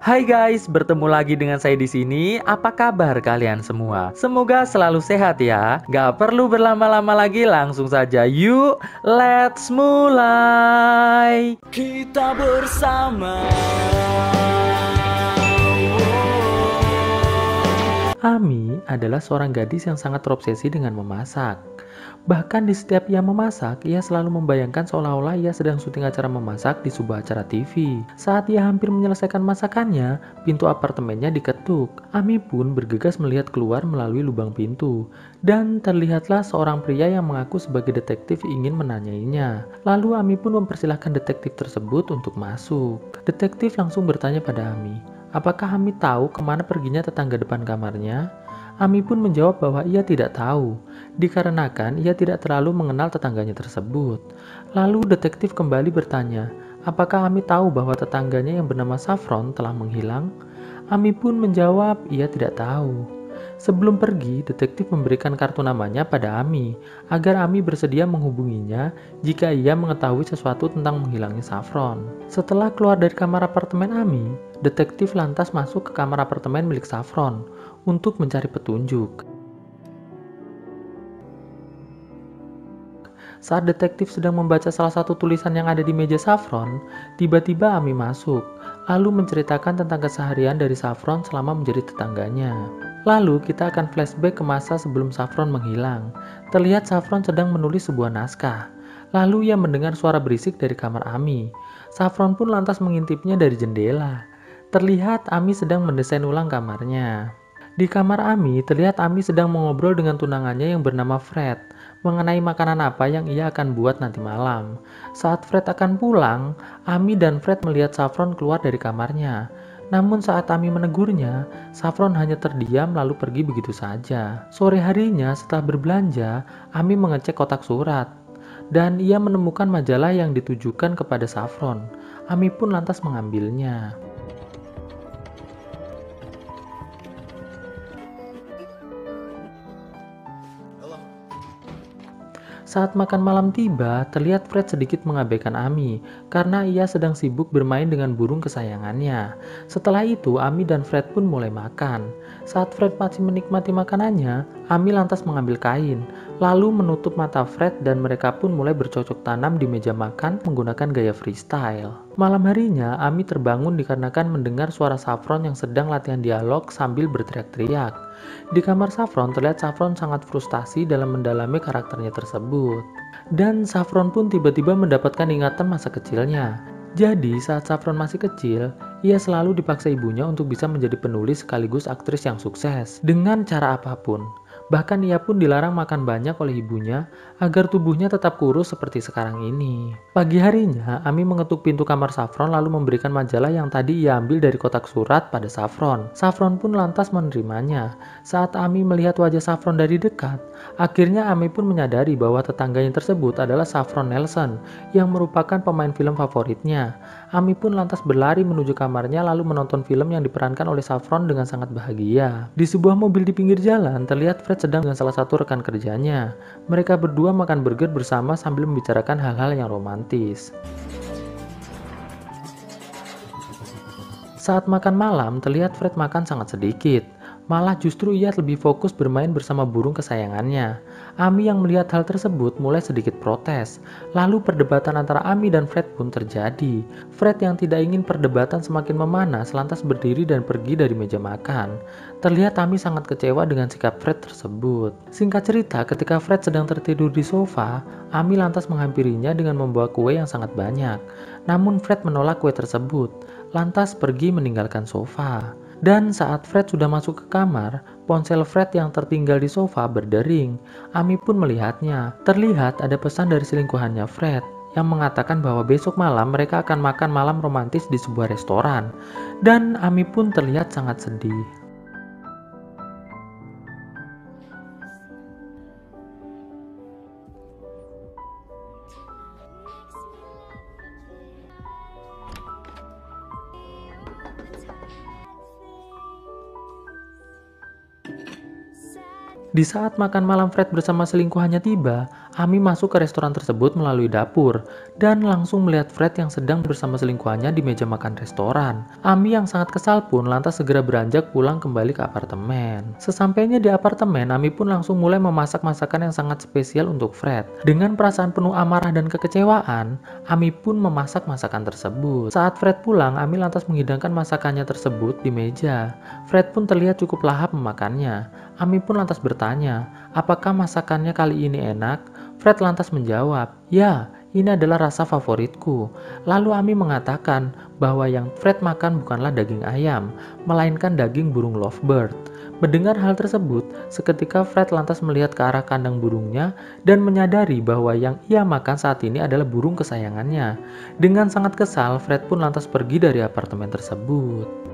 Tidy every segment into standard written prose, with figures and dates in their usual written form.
Hai guys, bertemu lagi dengan saya di sini. Apa kabar kalian semua? Semoga selalu sehat ya. Gak perlu berlama-lama lagi, langsung saja yuk, let's mulai. Kita bersama. Ami adalah seorang gadis yang sangat terobsesi dengan memasak. Bahkan di setiap ia memasak, ia selalu membayangkan seolah-olah ia sedang syuting acara memasak di sebuah acara TV. Saat ia hampir menyelesaikan masakannya, pintu apartemennya diketuk. Ami pun bergegas melihat keluar melalui lubang pintu. Dan terlihatlah seorang pria yang mengaku sebagai detektif ingin menanyainya. Lalu Ami pun mempersilahkan detektif tersebut untuk masuk. Detektif langsung bertanya pada Ami, apakah Ami tahu kemana perginya tetangga depan kamarnya? Ami pun menjawab bahwa ia tidak tahu, dikarenakan ia tidak terlalu mengenal tetangganya tersebut. Lalu detektif kembali bertanya, apakah Ami tahu bahwa tetangganya yang bernama Saffron telah menghilang? Ami pun menjawab ia tidak tahu. Sebelum pergi, detektif memberikan kartu namanya pada Ami, agar Ami bersedia menghubunginya jika ia mengetahui sesuatu tentang menghilangnya Saffron. Setelah keluar dari kamar apartemen Ami, detektif lantas masuk ke kamar apartemen milik Saffron untuk mencari petunjuk. Saat detektif sedang membaca salah satu tulisan yang ada di meja Saffron, tiba-tiba Ami masuk, lalu menceritakan tentang keseharian dari Saffron selama menjadi tetangganya. Lalu kita akan flashback ke masa sebelum Saffron menghilang. Terlihat Saffron sedang menulis sebuah naskah. Lalu ia mendengar suara berisik dari kamar Ami. Saffron pun lantas mengintipnya dari jendela. Terlihat Ami sedang mendesain ulang kamarnya. Di kamar Ami, terlihat Ami sedang mengobrol dengan tunangannya yang bernama Fred mengenai makanan apa yang ia akan buat nanti malam. Saat Fred akan pulang, Ami dan Fred melihat Saffron keluar dari kamarnya. Namun saat Ami menegurnya, Saffron hanya terdiam lalu pergi begitu saja. Sore harinya setelah berbelanja, Ami mengecek kotak surat dan ia menemukan majalah yang ditujukan kepada Saffron. Ami pun lantas mengambilnya. Saat makan malam tiba, terlihat Fred sedikit mengabaikan Ami karena ia sedang sibuk bermain dengan burung kesayangannya. Setelah itu, Ami dan Fred pun mulai makan. Saat Fred masih menikmati makanannya, Ami lantas mengambil kain, lalu menutup mata Fred dan mereka pun mulai bercocok tanam di meja makan menggunakan gaya freestyle. Malam harinya, Ami terbangun dikarenakan mendengar suara Saffron yang sedang latihan dialog sambil berteriak-teriak. Di kamar Saffron terlihat Saffron sangat frustasi dalam mendalami karakternya tersebut. Dan Saffron pun tiba-tiba mendapatkan ingatan masa kecilnya. Jadi saat Saffron masih kecil, ia selalu dipaksa ibunya untuk bisa menjadi penulis sekaligus aktris yang sukses dengan cara apapun. Bahkan ia pun dilarang makan banyak oleh ibunya agar tubuhnya tetap kurus seperti sekarang ini. Pagi harinya, Ami mengetuk pintu kamar Saffron lalu memberikan majalah yang tadi ia ambil dari kotak surat pada Saffron. Saffron pun lantas menerimanya. Saat Ami melihat wajah Saffron dari dekat, akhirnya Ami pun menyadari bahwa tetangganya tersebut adalah Saffron Nelson yang merupakan pemain film favoritnya. Ami pun lantas berlari menuju kamarnya lalu menonton film yang diperankan oleh Saffron dengan sangat bahagia. Di sebuah mobil di pinggir jalan, terlihat Fred sedang dengan salah satu rekan kerjanya. Mereka berdua makan burger bersama sambil membicarakan hal-hal yang romantis. Saat makan malam, terlihat Fred makan sangat sedikit. Malah justru ia lebih fokus bermain bersama burung kesayangannya. Ami yang melihat hal tersebut mulai sedikit protes. Lalu perdebatan antara Ami dan Fred pun terjadi. Fred yang tidak ingin perdebatan semakin memanas lantas berdiri dan pergi dari meja makan. Terlihat Ami sangat kecewa dengan sikap Fred tersebut. Singkat cerita, ketika Fred sedang tertidur di sofa, Ami lantas menghampirinya dengan membawa kue yang sangat banyak. Namun Fred menolak kue tersebut, lantas pergi meninggalkan sofa. Dan saat Fred sudah masuk ke kamar, ponsel Fred yang tertinggal di sofa berdering. Ami pun melihatnya. Terlihat ada pesan dari selingkuhannya Fred yang mengatakan bahwa besok malam mereka akan makan malam romantis di sebuah restoran. Dan Ami pun terlihat sangat sedih. Di saat makan malam Fred bersama selingkuhannya tiba, Ami masuk ke restoran tersebut melalui dapur dan langsung melihat Fred yang sedang bersama selingkuhannya di meja makan restoran. Ami yang sangat kesal pun lantas segera beranjak pulang kembali ke apartemen. Sesampainya di apartemen, Ami pun langsung mulai memasak masakan yang sangat spesial untuk Fred. Dengan perasaan penuh amarah dan kekecewaan, Ami pun memasak masakan tersebut. Saat Fred pulang, Ami lantas menghidangkan masakannya tersebut di meja. Fred pun terlihat cukup lahap memakannya. Ami pun lantas bertanya, apakah masakannya kali ini enak? Fred lantas menjawab, ya, ini adalah rasa favoritku. Lalu Ami mengatakan bahwa yang Fred makan bukanlah daging ayam, melainkan daging burung lovebird. Mendengar hal tersebut, seketika Fred lantas melihat ke arah kandang burungnya dan menyadari bahwa yang ia makan saat ini adalah burung kesayangannya. Dengan sangat kesal, Fred pun lantas pergi dari apartemen tersebut.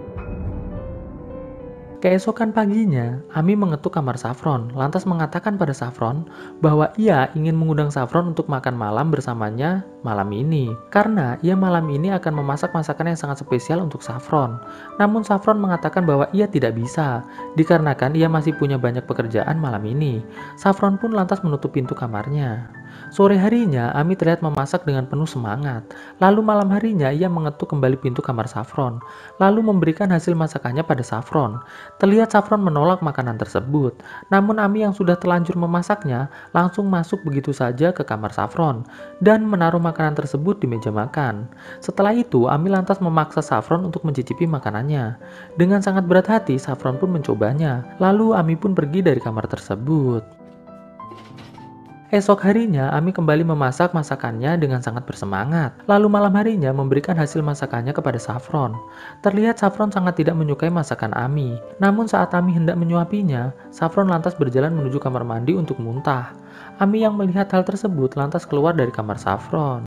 Keesokan paginya, Ami mengetuk kamar Saffron, lantas mengatakan pada Saffron bahwa ia ingin mengundang Saffron untuk makan malam bersamanya malam ini. Karena ia malam ini akan memasak masakan yang sangat spesial untuk Saffron. Namun Saffron mengatakan bahwa ia tidak bisa, dikarenakan ia masih punya banyak pekerjaan malam ini. Saffron pun lantas menutup pintu kamarnya. Sore harinya, Ami terlihat memasak dengan penuh semangat. Lalu malam harinya, ia mengetuk kembali pintu kamar Saffron, lalu memberikan hasil masakannya pada Saffron. Terlihat Saffron menolak makanan tersebut, namun Ami yang sudah terlanjur memasaknya langsung masuk begitu saja ke kamar Saffron dan menaruh makanan tersebut di meja makan. Setelah itu, Ami lantas memaksa Saffron untuk mencicipi makanannya. Dengan sangat berat hati, Saffron pun mencobanya. Lalu Ami pun pergi dari kamar tersebut. Esok harinya, Ami kembali memasak masakannya dengan sangat bersemangat. Lalu malam harinya memberikan hasil masakannya kepada Saffron. Terlihat Saffron sangat tidak menyukai masakan Ami. Namun saat Ami hendak menyuapinya, Saffron lantas berjalan menuju kamar mandi untuk muntah. Ami yang melihat hal tersebut lantas keluar dari kamar Saffron.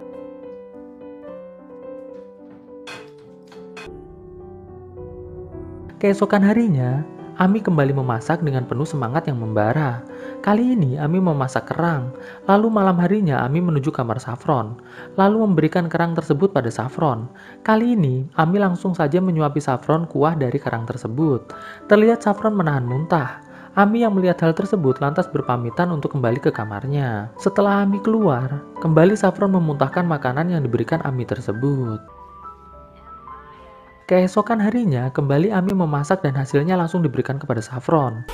Keesokan harinya, Ami kembali memasak dengan penuh semangat yang membara. Kali ini Ami memasak kerang, lalu malam harinya Ami menuju kamar Saffron, lalu memberikan kerang tersebut pada Saffron. Kali ini Ami langsung saja menyuapi Saffron kuah dari kerang tersebut. Terlihat Saffron menahan muntah. Ami yang melihat hal tersebut lantas berpamitan untuk kembali ke kamarnya. Setelah Ami keluar, kembali Saffron memuntahkan makanan yang diberikan Ami tersebut. Keesokan harinya, kembali Ami memasak dan hasilnya langsung diberikan kepada Saffron.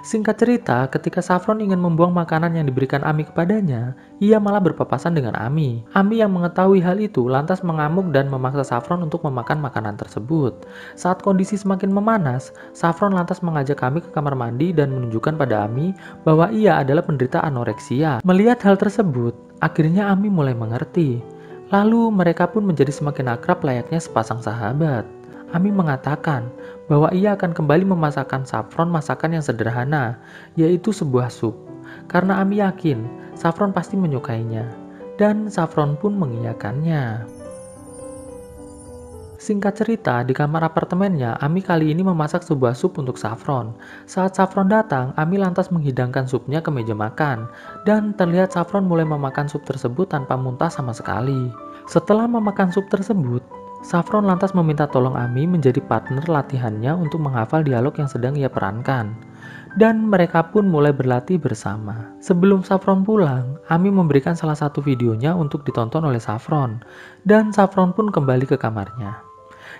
Singkat cerita, ketika Saffron ingin membuang makanan yang diberikan Ami kepadanya, ia malah berpapasan dengan Ami. Ami yang mengetahui hal itu lantas mengamuk dan memaksa Saffron untuk memakan makanan tersebut. Saat kondisi semakin memanas, Saffron lantas mengajak Ami ke kamar mandi dan menunjukkan pada Ami bahwa ia adalah penderita anoreksia. Melihat hal tersebut, akhirnya Ami mulai mengerti. Lalu mereka pun menjadi semakin akrab layaknya sepasang sahabat. Ami mengatakan bahwa ia akan kembali memasakkan Saffron masakan yang sederhana, yaitu sebuah sup. Karena Ami yakin Saffron pasti menyukainya, dan Saffron pun mengiyakannya. Singkat cerita, di kamar apartemennya, Ami kali ini memasak sebuah sup untuk Saffron. Saat Saffron datang, Ami lantas menghidangkan supnya ke meja makan, dan terlihat Saffron mulai memakan sup tersebut tanpa muntah sama sekali. Setelah memakan sup tersebut, Saffron lantas meminta tolong Ami menjadi partner latihannya untuk menghafal dialog yang sedang ia perankan. Dan mereka pun mulai berlatih bersama. Sebelum Saffron pulang, Ami memberikan salah satu videonya untuk ditonton oleh Saffron. Dan Saffron pun kembali ke kamarnya.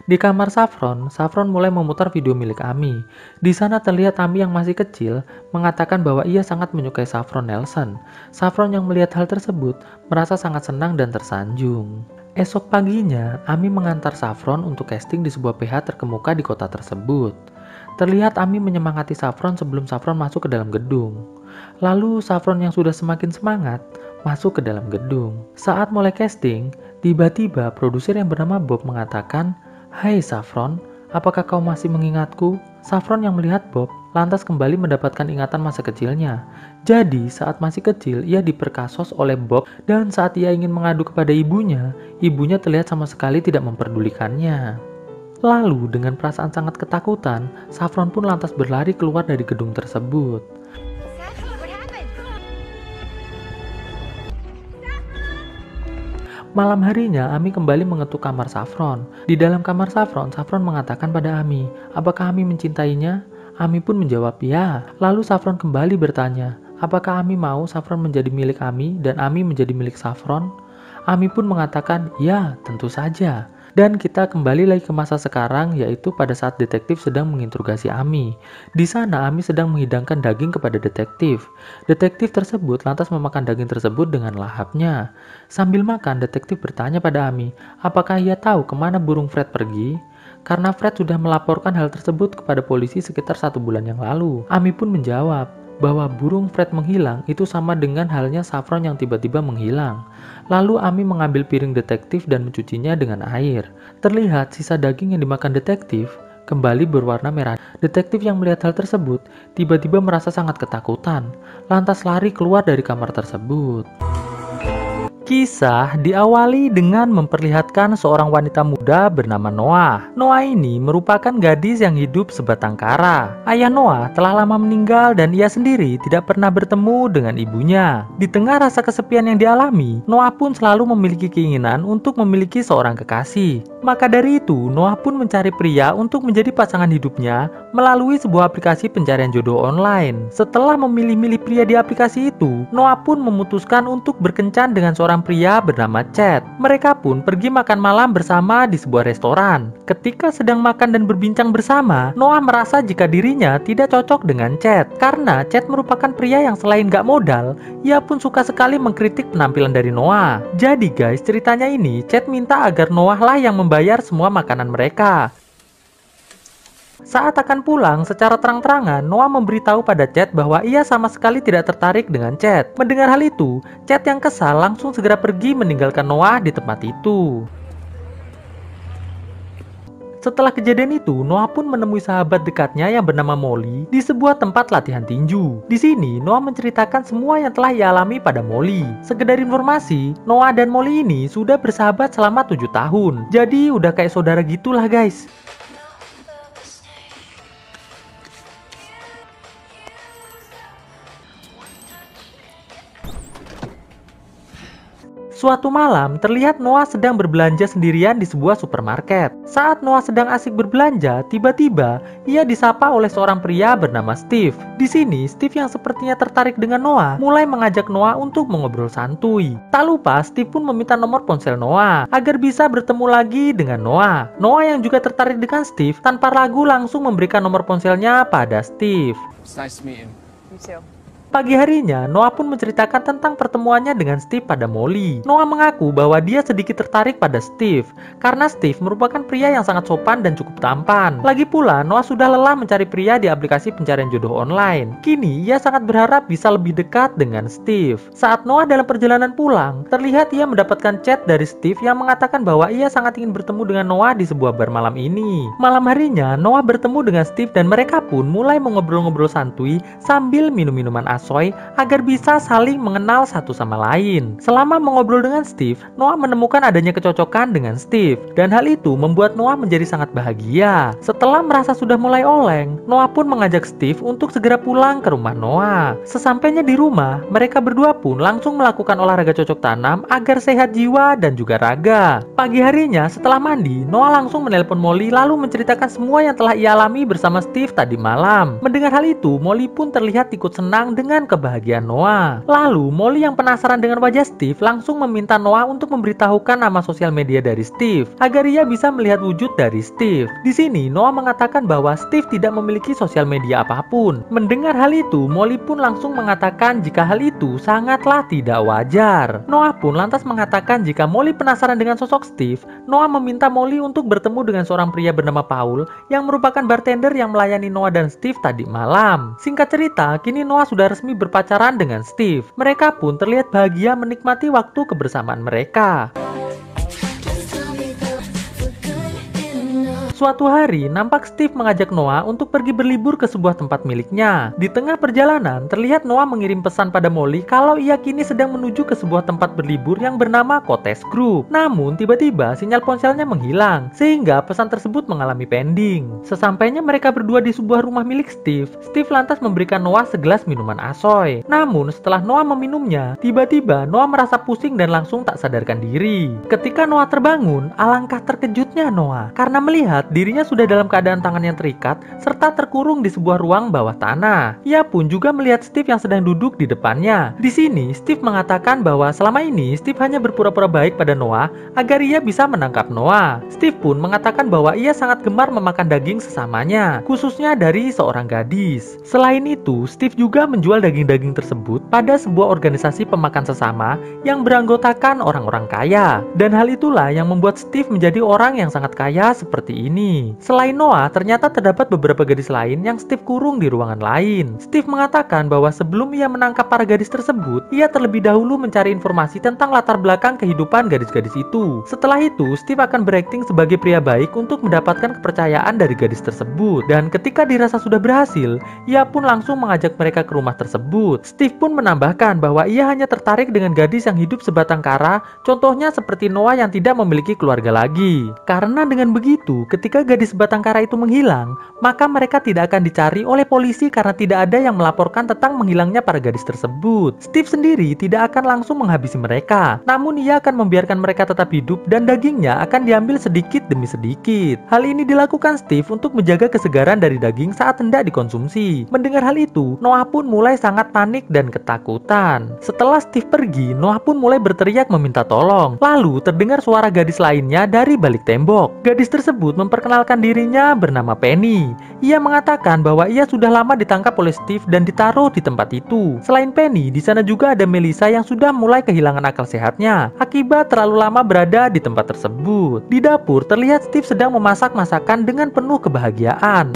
Di kamar Saffron, Saffron mulai memutar video milik Ami. Di sana terlihat Ami yang masih kecil mengatakan bahwa ia sangat menyukai Saffron Nelson. Saffron yang melihat hal tersebut merasa sangat senang dan tersanjung. Esok paginya, Ami mengantar Saffron untuk casting di sebuah PH terkemuka di kota tersebut. Terlihat Ami menyemangati Saffron sebelum Saffron masuk ke dalam gedung. Lalu Saffron yang sudah semakin semangat masuk ke dalam gedung. Saat mulai casting, tiba-tiba produser yang bernama Bob mengatakan, "Hai Saffron, apakah kau masih mengingatku?" Saffron yang melihat Bob lantas kembali mendapatkan ingatan masa kecilnya. Jadi saat masih kecil ia diperkasos oleh Bob dan saat ia ingin mengadu kepada ibunya, ibunya terlihat sama sekali tidak memperdulikannya. Lalu dengan perasaan sangat ketakutan, Saffron pun lantas berlari keluar dari gedung tersebut. Malam harinya, Ami kembali mengetuk kamar Saffron. Di dalam kamar Saffron, Saffron mengatakan pada Ami, apakah Ami mencintainya? Ami pun menjawab ya. Lalu Saffron kembali bertanya, apakah Ami mau Saffron menjadi milik Ami dan Ami menjadi milik Saffron? Ami pun mengatakan, ya tentu saja. Dan kita kembali lagi ke masa sekarang, yaitu pada saat detektif sedang menginterogasi Ami. Di sana Ami sedang menghidangkan daging kepada detektif. Detektif tersebut lantas memakan daging tersebut dengan lahapnya. Sambil makan, detektif bertanya pada Ami, apakah ia tahu kemana burung Fred pergi? Karena Fred sudah melaporkan hal tersebut kepada polisi sekitar 1 bulan yang lalu. Ami pun menjawab bahwa burung Fred menghilang itu sama dengan halnya Saffron yang tiba-tiba menghilang. Lalu Ami mengambil piring detektif dan mencucinya dengan air. Terlihat sisa daging yang dimakan detektif kembali berwarna merah. Detektif yang melihat hal tersebut tiba-tiba merasa sangat ketakutan, lantas lari keluar dari kamar tersebut. Kisah diawali dengan memperlihatkan seorang wanita muda bernama Noah. Noah ini merupakan gadis yang hidup sebatang kara. Ayah Noah telah lama meninggal dan ia sendiri tidak pernah bertemu dengan ibunya. Di tengah rasa kesepian yang dialami, Noah pun selalu memiliki keinginan untuk memiliki seorang kekasih. Maka dari itu, Noah pun mencari pria untuk menjadi pasangan hidupnya melalui sebuah aplikasi pencarian jodoh online. Setelah memilih-milih pria di aplikasi itu, Noah pun memutuskan untuk berkencan dengan seorang pria bernama Chad. Mereka pun pergi makan malam bersama di sebuah restoran. Ketika sedang makan dan berbincang bersama, Noah merasa jika dirinya tidak cocok dengan Chad. Karena Chad merupakan pria yang selain gak modal, ia pun suka sekali mengkritik penampilan dari Noah. Jadi guys, ceritanya ini Chad minta agar Noah lah yang membayar semua makanan mereka. Saat akan pulang, secara terang-terangan, Noah memberitahu pada Chad bahwa ia sama sekali tidak tertarik dengan Chad. Mendengar hal itu, Chad yang kesal langsung segera pergi meninggalkan Noah di tempat itu. Setelah kejadian itu, Noah pun menemui sahabat dekatnya yang bernama Molly di sebuah tempat latihan tinju. Di sini, Noah menceritakan semua yang telah ia alami pada Molly. Sekedar informasi, Noah dan Molly ini sudah bersahabat selama 7 tahun. Jadi udah kayak saudara gitulah guys. Suatu malam, terlihat Noah sedang berbelanja sendirian di sebuah supermarket. Saat Noah sedang asik berbelanja, tiba-tiba ia disapa oleh seorang pria bernama Steve. Di sini, Steve yang sepertinya tertarik dengan Noah mulai mengajak Noah untuk mengobrol santuy. Tak lupa, Steve pun meminta nomor ponsel Noah agar bisa bertemu lagi dengan Noah. Noah yang juga tertarik dengan Steve tanpa ragu langsung memberikan nomor ponselnya pada Steve. It's nice to meet you. You too. Pagi harinya, Noah pun menceritakan tentang pertemuannya dengan Steve pada Molly. Noah mengaku bahwa dia sedikit tertarik pada Steve, karena Steve merupakan pria yang sangat sopan dan cukup tampan. Lagi pula, Noah sudah lelah mencari pria di aplikasi pencarian jodoh online. Kini, ia sangat berharap bisa lebih dekat dengan Steve. Saat Noah dalam perjalanan pulang, terlihat ia mendapatkan chat dari Steve yang mengatakan bahwa ia sangat ingin bertemu dengan Noah di sebuah bar malam ini. Malam harinya, Noah bertemu dengan Steve dan mereka pun mulai mengobrol-ngobrol santuy sambil minum minuman asoy agar bisa saling mengenal satu sama lain. Selama mengobrol dengan Steve, Noah menemukan adanya kecocokan dengan Steve dan hal itu membuat Noah menjadi sangat bahagia. Setelah merasa sudah mulai oleng, Noah pun mengajak Steve untuk segera pulang ke rumah Noah. Sesampainya di rumah, mereka berdua pun langsung melakukan olahraga cocok tanam agar sehat jiwa dan juga raga. Pagi harinya setelah mandi, Noah langsung menelpon Molly lalu menceritakan semua yang telah ia alami bersama Steve tadi malam. Mendengar hal itu, Molly pun terlihat ikut senang dengan kebahagiaan Noah. Lalu, Molly yang penasaran dengan wajah Steve langsung meminta Noah untuk memberitahukan nama sosial media dari Steve agar ia bisa melihat wujud dari Steve. Di sini, Noah mengatakan bahwa Steve tidak memiliki sosial media apapun. Mendengar hal itu, Molly pun langsung mengatakan jika hal itu sangatlah tidak wajar. Noah pun lantas mengatakan jika Molly penasaran dengan sosok Steve, Noah meminta Molly untuk bertemu dengan seorang pria bernama Paul yang merupakan bartender yang melayani Noah dan Steve tadi malam. Singkat cerita, kini Noah sudah resmi berpacaran dengan Steve. Mereka pun terlihat bahagia menikmati waktu kebersamaan mereka. Suatu hari, nampak Steve mengajak Noah untuk pergi berlibur ke sebuah tempat miliknya. Di tengah perjalanan, terlihat Noah mengirim pesan pada Molly kalau ia kini sedang menuju ke sebuah tempat berlibur yang bernama Cottage Grove. Namun, tiba-tiba sinyal ponselnya menghilang, sehingga pesan tersebut mengalami pending. Sesampainya mereka berdua di sebuah rumah milik Steve, Steve lantas memberikan Noah segelas minuman asoy. Namun, setelah Noah meminumnya, tiba-tiba Noah merasa pusing dan langsung tak sadarkan diri. Ketika Noah terbangun, alangkah terkejutnya Noah karena melihat dirinya sudah dalam keadaan tangannya terikat serta terkurung di sebuah ruang bawah tanah. Ia pun juga melihat Steve yang sedang duduk di depannya. Di sini, Steve mengatakan bahwa selama ini Steve hanya berpura-pura baik pada Noah agar ia bisa menangkap Noah. Steve pun mengatakan bahwa ia sangat gemar memakan daging sesamanya, khususnya dari seorang gadis. Selain itu, Steve juga menjual daging-daging tersebut pada sebuah organisasi pemakan sesama yang beranggotakan orang-orang kaya. Dan hal itulah yang membuat Steve menjadi orang yang sangat kaya seperti ini. Selain Noah, ternyata terdapat beberapa gadis lain yang Steve kurung di ruangan lain. Steve mengatakan bahwa sebelum ia menangkap para gadis tersebut, ia terlebih dahulu mencari informasi tentang latar belakang kehidupan gadis-gadis itu. Setelah itu, Steve akan berakting sebagai pria baik untuk mendapatkan kepercayaan dari gadis tersebut. Dan ketika dirasa sudah berhasil, ia pun langsung mengajak mereka ke rumah tersebut. Steve pun menambahkan bahwa ia hanya tertarik dengan gadis yang hidup sebatang kara, contohnya seperti Noah yang tidak memiliki keluarga lagi. Karena dengan begitu, ketika gadis sebatang kara itu menghilang, maka mereka tidak akan dicari oleh polisi karena tidak ada yang melaporkan tentang menghilangnya para gadis tersebut. Steve sendiri tidak akan langsung menghabisi mereka, namun ia akan membiarkan mereka tetap hidup dan dagingnya akan diambil sedikit demi sedikit. Hal ini dilakukan Steve untuk menjaga kesegaran dari daging saat hendak dikonsumsi. Mendengar hal itu, Noah pun mulai sangat panik dan ketakutan. Setelah Steve pergi, Noah pun mulai berteriak meminta tolong. Lalu terdengar suara gadis lainnya dari balik tembok. Gadis tersebut memperkenalkan dirinya bernama Penny. Ia mengatakan bahwa ia sudah lama ditangkap oleh Steve dan ditaruh di tempat itu. Selain Penny, di sana juga ada Melissa yang sudah mulai kehilangan akal sehatnya akibat terlalu lama berada di tempat tersebut. Di dapur terlihat Steve sedang memasak masakan dengan penuh kebahagiaan.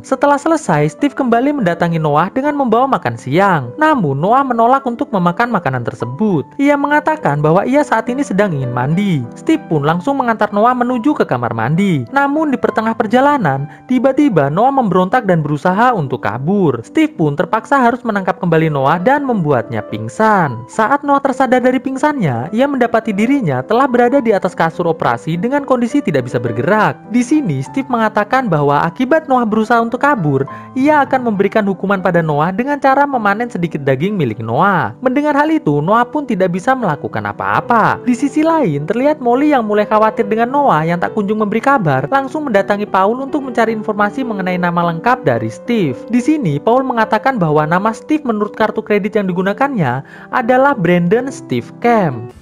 Setelah selesai, Steve kembali mendatangi Noah dengan membawa makan siang. Namun, Noah menolak untuk memakan makanan tersebut. Ia mengatakan bahwa ia saat ini sedang ingin mandi. Steve pun langsung mengantar Noah menuju ke kamar mandi. Namun, di pertengah perjalanan, tiba-tiba Noah memberontak dan berusaha untuk kabur. Steve pun terpaksa harus menangkap kembali Noah dan membuatnya pingsan. Saat Noah tersadar dari pingsannya, ia mendapati dirinya telah berada di atas kasur operasi dengan kondisi tidak bisa bergerak. Di sini, Steve mengatakan bahwa akibat Noah berusaha untuk kabur, ia akan memberikan hukuman pada Noah dengan cara memanen sedikit daging milik Noah. Mendengar hal itu, Noah pun tidak bisa melakukan apa-apa. Di sisi lain, terlihat Molly yang mulai khawatir dengan Noah yang tak kunjung memberi kabar, langsung mendatangi Paul untuk mencari informasi mengenai nama lengkap dari Steve. Di sini, Paul mengatakan bahwa nama Steve menurut kartu kredit yang digunakannya adalah Brandon Steve Camp.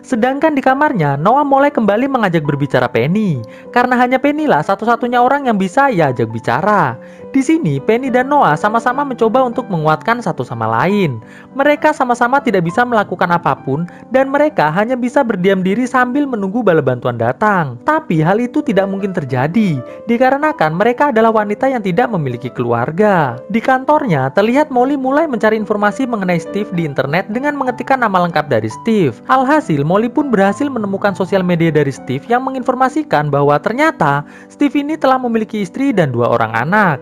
Sedangkan di kamarnya, Noah mulai kembali mengajak berbicara Penny, karena hanya Penny lah satu-satunya orang yang bisa ia ajak bicara. Di sini, Penny dan Noah sama-sama mencoba untuk menguatkan satu sama lain. Mereka sama-sama tidak bisa melakukan apapun, dan mereka hanya bisa berdiam diri sambil menunggu bala bantuan datang. Tapi hal itu tidak mungkin terjadi, dikarenakan mereka adalah wanita yang tidak memiliki keluarga. Di kantornya, terlihat Molly mulai mencari informasi mengenai Steve di internet dengan mengetikkan nama lengkap dari Steve. Alhasil, Molly pun berhasil menemukan sosial media dari Steve yang menginformasikan bahwa ternyata Steve ini telah memiliki istri dan 2 orang anak.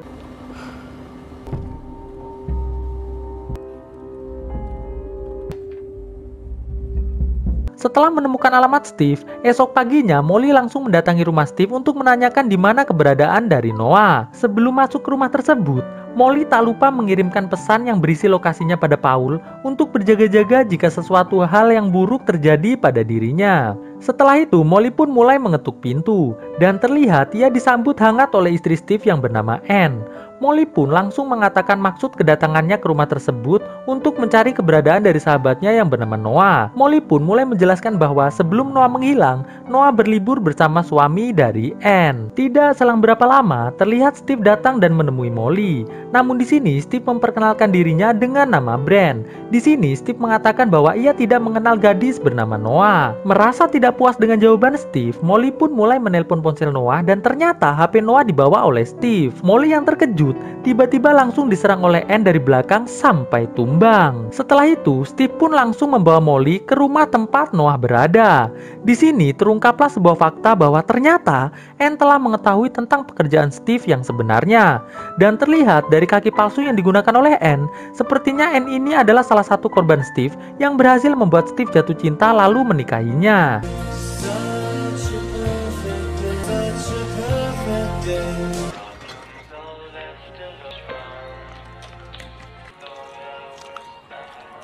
Setelah menemukan alamat Steve, esok paginya Molly langsung mendatangi rumah Steve untuk menanyakan di mana keberadaan dari Noah. Sebelum masuk ke rumah tersebut, Molly tak lupa mengirimkan pesan yang berisi lokasinya pada Paul untuk berjaga-jaga jika sesuatu hal yang buruk terjadi pada dirinya. Setelah itu, Molly pun mulai mengetuk pintu, dan terlihat ia disambut hangat oleh istri Steve yang bernama Anne. Molly pun langsung mengatakan maksud kedatangannya ke rumah tersebut untuk mencari keberadaan dari sahabatnya yang bernama Noah. Molly pun mulai menjelaskan bahwa sebelum Noah menghilang, Noah berlibur bersama suami dari Anne. Tidak selang berapa lama, terlihat Steve datang dan menemui Molly. Namun di sini Steve memperkenalkan dirinya dengan nama Brand. Di sini Steve mengatakan bahwa ia tidak mengenal gadis bernama Noah. Merasa tidak puas dengan jawaban Steve, Molly pun mulai menelpon ponsel Noah dan ternyata HP Noah dibawa oleh Steve. Molly yang terkejut tersebut tiba-tiba langsung diserang oleh Anne dari belakang sampai tumbang. Setelah itu, Steve pun langsung membawa Molly ke rumah tempat Noah berada. Di sini terungkaplah sebuah fakta bahwa ternyata Anne telah mengetahui tentang pekerjaan Steve yang sebenarnya. Dan terlihat dari kaki palsu yang digunakan oleh Anne, sepertinya Anne ini adalah salah satu korban Steve yang berhasil membuat Steve jatuh cinta lalu menikahinya.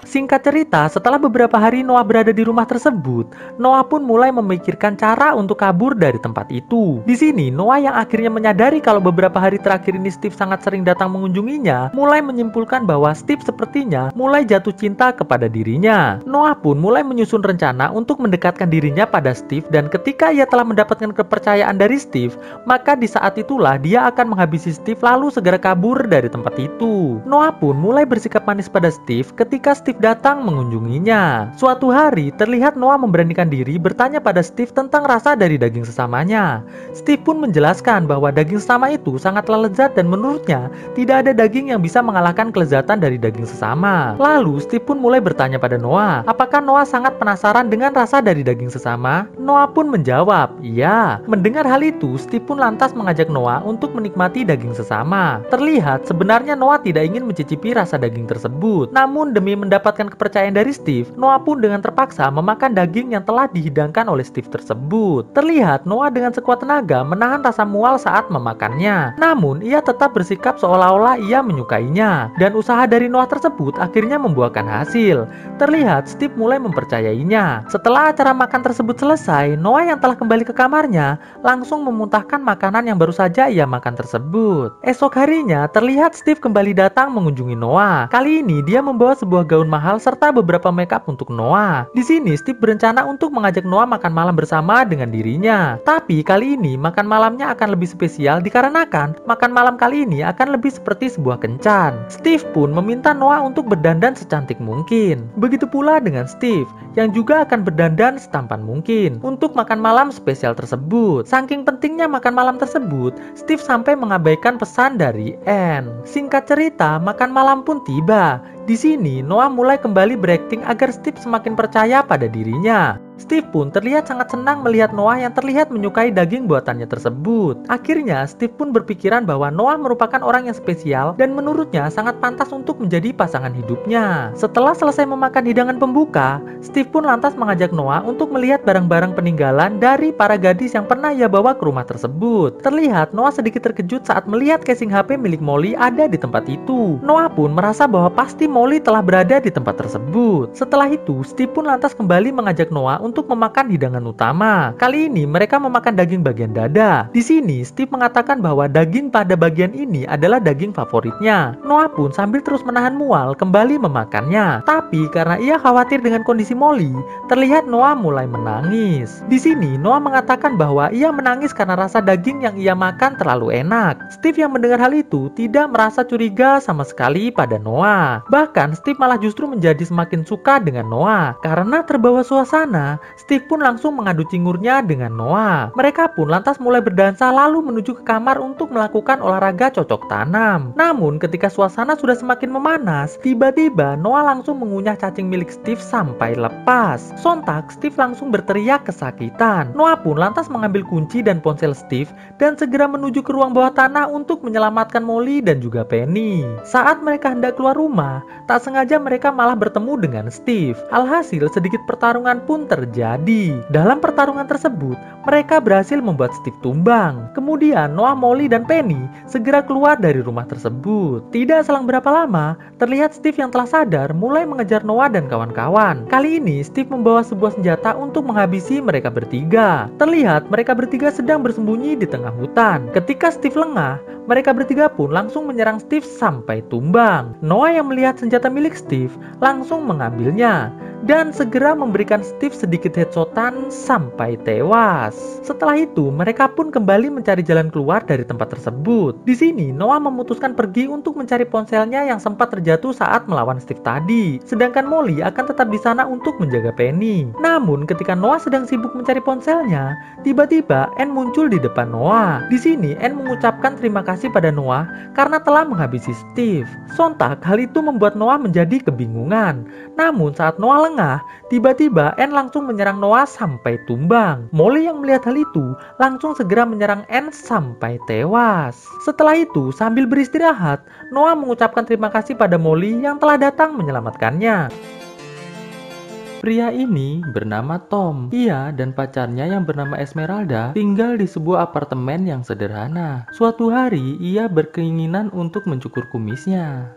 Singkat cerita, setelah beberapa hari Noah berada di rumah tersebut, Noah pun mulai memikirkan cara untuk kabur dari tempat itu. Di sini, Noah yang akhirnya menyadari kalau beberapa hari terakhir ini Steve sangat sering datang mengunjunginya, mulai menyimpulkan bahwa Steve sepertinya mulai jatuh cinta kepada dirinya. Noah pun mulai menyusun rencana untuk mendekatkan dirinya pada Steve, dan ketika ia telah mendapatkan kepercayaan dari Steve, maka di saat itulah dia akan menghabisi Steve lalu segera kabur dari tempat itu. Noah pun mulai bersikap manis pada Steve ketika Steve datang mengunjunginya. Suatu hari, terlihat Noah memberanikan diri bertanya pada Steve tentang rasa dari daging sesamanya. Steve pun menjelaskan bahwa daging sesama itu sangatlah lezat dan menurutnya tidak ada daging yang bisa mengalahkan kelezatan dari daging sesama. Lalu, Steve pun mulai bertanya pada Noah, apakah Noah sangat penasaran dengan rasa dari daging sesama? Noah pun menjawab, iya. Mendengar hal itu, Steve pun lantas mengajak Noah untuk menikmati daging sesama. Terlihat sebenarnya Noah tidak ingin mencicipi rasa daging tersebut. Namun demi mendapatkan kepercayaan dari Steve, Noah pun dengan terpaksa memakan daging yang telah dihidangkan oleh Steve tersebut. Terlihat Noah dengan sekuat tenaga menahan rasa mual saat memakannya. Namun, ia tetap bersikap seolah-olah ia menyukainya. Dan usaha dari Noah tersebut akhirnya membuahkan hasil. Terlihat Steve mulai mempercayainya. Setelah acara makan tersebut selesai, Noah yang telah kembali ke kamarnya langsung memuntahkan makanan yang baru saja ia makan tersebut. Esok harinya, terlihat Steve kembali datang mengunjungi Noah. Kali ini dia membawa sebuah gaun mahal serta beberapa makeup untuk Noah. Di sini Steve berencana untuk mengajak Noah makan malam bersama dengan dirinya. Tapi kali ini makan malamnya akan lebih spesial dikarenakan makan malam kali ini akan lebih seperti sebuah kencan. Steve pun meminta Noah untuk berdandan secantik mungkin. Begitu pula dengan Steve yang juga akan berdandan setampan mungkin untuk makan malam spesial tersebut. Saking pentingnya makan malam tersebut, Steve sampai mengabaikan pesan dari Anne. Singkat cerita, makan malam pun tiba. Di sini, Noah mulai kembali berakting agar Steve semakin percaya pada dirinya. Steve pun terlihat sangat senang melihat Noah yang terlihat menyukai daging buatannya tersebut. Akhirnya, Steve pun berpikiran bahwa Noah merupakan orang yang spesial dan menurutnya sangat pantas untuk menjadi pasangan hidupnya. Setelah selesai memakan hidangan pembuka, Steve pun lantas mengajak Noah untuk melihat barang-barang peninggalan dari para gadis yang pernah ia bawa ke rumah tersebut. Terlihat Noah sedikit terkejut saat melihat casing HP milik Molly ada di tempat itu. Noah pun merasa bahwa pasti Molly telah berada di tempat tersebut. Setelah itu, Steve pun lantas kembali mengajak Noah untuk memakan hidangan utama. Kali ini mereka memakan daging bagian dada. Di sini Steve mengatakan bahwa daging pada bagian ini adalah daging favoritnya. Noah pun sambil terus menahan mual kembali memakannya. Tapi karena ia khawatir dengan kondisi Molly, terlihat Noah mulai menangis. Di sini Noah mengatakan bahwa ia menangis karena rasa daging yang ia makan terlalu enak. Steve yang mendengar hal itu tidak merasa curiga sama sekali pada Noah. Bahkan Steve malah justru menjadi semakin suka dengan Noah. Karena terbawa suasana, Steve pun langsung mengadu cingurnya dengan Noah. Mereka pun lantas mulai berdansa lalu menuju ke kamar untuk melakukan olahraga cocok tanam. Namun ketika suasana sudah semakin memanas, tiba-tiba Noah langsung mengunyah cacing milik Steve sampai lepas. Sontak Steve langsung berteriak kesakitan. Noah pun lantas mengambil kunci dan ponsel Steve dan segera menuju ke ruang bawah tanah untuk menyelamatkan Molly dan juga Penny. Saat mereka hendak keluar rumah, tak sengaja mereka malah bertemu dengan Steve. Alhasil sedikit pertarungan pun terjadi. Dalam pertarungan tersebut, mereka berhasil membuat Steve tumbang. Kemudian Noah, Molly, dan Penny segera keluar dari rumah tersebut. Tidak selang berapa lama, terlihat Steve yang telah sadar mulai mengejar Noah dan kawan-kawan. Kali ini Steve membawa sebuah senjata untuk menghabisi mereka bertiga. Terlihat mereka bertiga sedang bersembunyi di tengah hutan. Ketika Steve lengah, mereka bertiga pun langsung menyerang Steve sampai tumbang. Noah yang melihat senjata milik Steve langsung mengambilnya dan segera memberikan Steve sedikit headshotan sampai tewas. Setelah itu, mereka pun kembali mencari jalan keluar dari tempat tersebut. Di sini, Noah memutuskan pergi untuk mencari ponselnya yang sempat terjatuh saat melawan Steve tadi. Sedangkan Molly akan tetap di sana untuk menjaga Penny. Namun, ketika Noah sedang sibuk mencari ponselnya, tiba-tiba Anne muncul di depan Noah. Di sini, Anne mengucapkan terima kasih kasih pada Noah karena telah menghabisi Steve. Sontak hal itu membuat Noah menjadi kebingungan. Namun saat Noah lengah, tiba-tiba Anne langsung menyerang Noah sampai tumbang. Molly yang melihat hal itu langsung segera menyerang Anne sampai tewas. Setelah itu, sambil beristirahat, Noah mengucapkan terima kasih pada Molly yang telah datang menyelamatkannya. Pria ini bernama Tom. Ia dan pacarnya yang bernama Esmeralda tinggal di sebuah apartemen yang sederhana. Suatu hari, ia berkeinginan untuk mencukur kumisnya.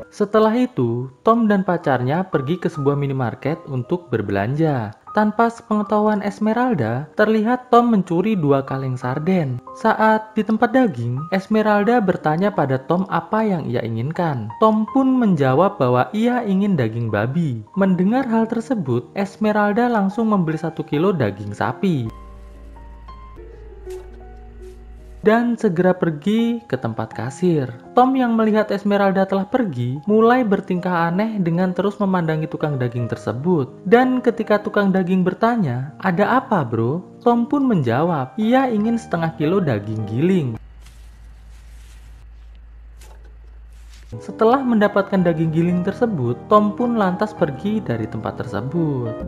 Setelah itu, Tom dan pacarnya pergi ke sebuah minimarket untuk berbelanja. Tanpa sepengetahuan Esmeralda, terlihat Tom mencuri 2 kaleng sarden. Saat di tempat daging, Esmeralda bertanya pada Tom apa yang ia inginkan. Tom pun menjawab bahwa ia ingin daging babi. Mendengar hal tersebut, Esmeralda langsung membeli 1 kilo daging sapi dan segera pergi ke tempat kasir. Tom yang melihat Esmeralda telah pergi, mulai bertingkah aneh dengan terus memandangi tukang daging tersebut. Dan ketika tukang daging bertanya, "Ada apa, bro?" Tom pun menjawab, ia ingin 1/2 kilo daging giling. Setelah mendapatkan daging giling tersebut, Tom pun lantas pergi dari tempat tersebut.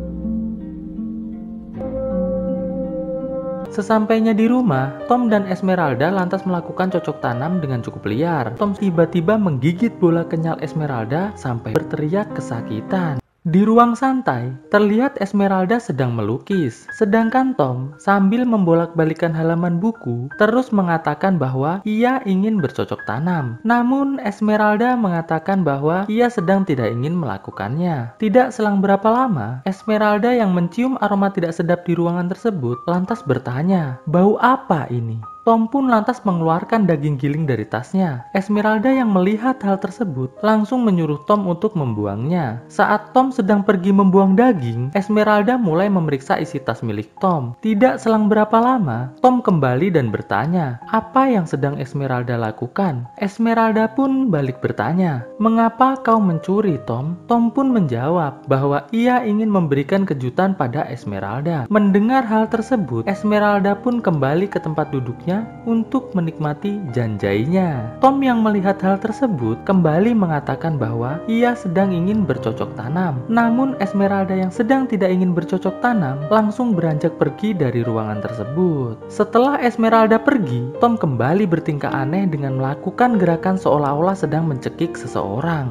Sesampainya di rumah, Tom dan Esmeralda lantas melakukan cocok tanam dengan cukup liar. Tom tiba-tiba menggigit bola kenyal Esmeralda sampai berteriak kesakitan. Di ruang santai, terlihat Esmeralda sedang melukis. Sedangkan Tom, sambil membolak-balikan halaman buku, terus mengatakan bahwa ia ingin bercocok tanam. Namun, Esmeralda mengatakan bahwa ia sedang tidak ingin melakukannya. Tidak selang berapa lama, Esmeralda yang mencium aroma tidak sedap di ruangan tersebut, lantas bertanya, "Bau apa ini?" Tom pun lantas mengeluarkan daging giling dari tasnya. Esmeralda yang melihat hal tersebut langsung menyuruh Tom untuk membuangnya. Saat Tom sedang pergi membuang daging, Esmeralda mulai memeriksa isi tas milik Tom. Tidak selang berapa lama, Tom kembali dan bertanya, apa yang sedang Esmeralda lakukan? Esmeralda pun balik bertanya, "Mengapa kau mencuri, Tom?" Tom pun menjawab bahwa ia ingin memberikan kejutan pada Esmeralda. Mendengar hal tersebut, Esmeralda pun kembali ke tempat duduknya untuk menikmati janjainya. Tom yang melihat hal tersebut kembali mengatakan bahwa ia sedang ingin bercocok tanam. Namun Esmeralda yang sedang tidak ingin bercocok tanam langsung beranjak pergi dari ruangan tersebut. Setelah Esmeralda pergi, Tom kembali bertingkah aneh dengan melakukan gerakan seolah-olah sedang mencekik seseorang.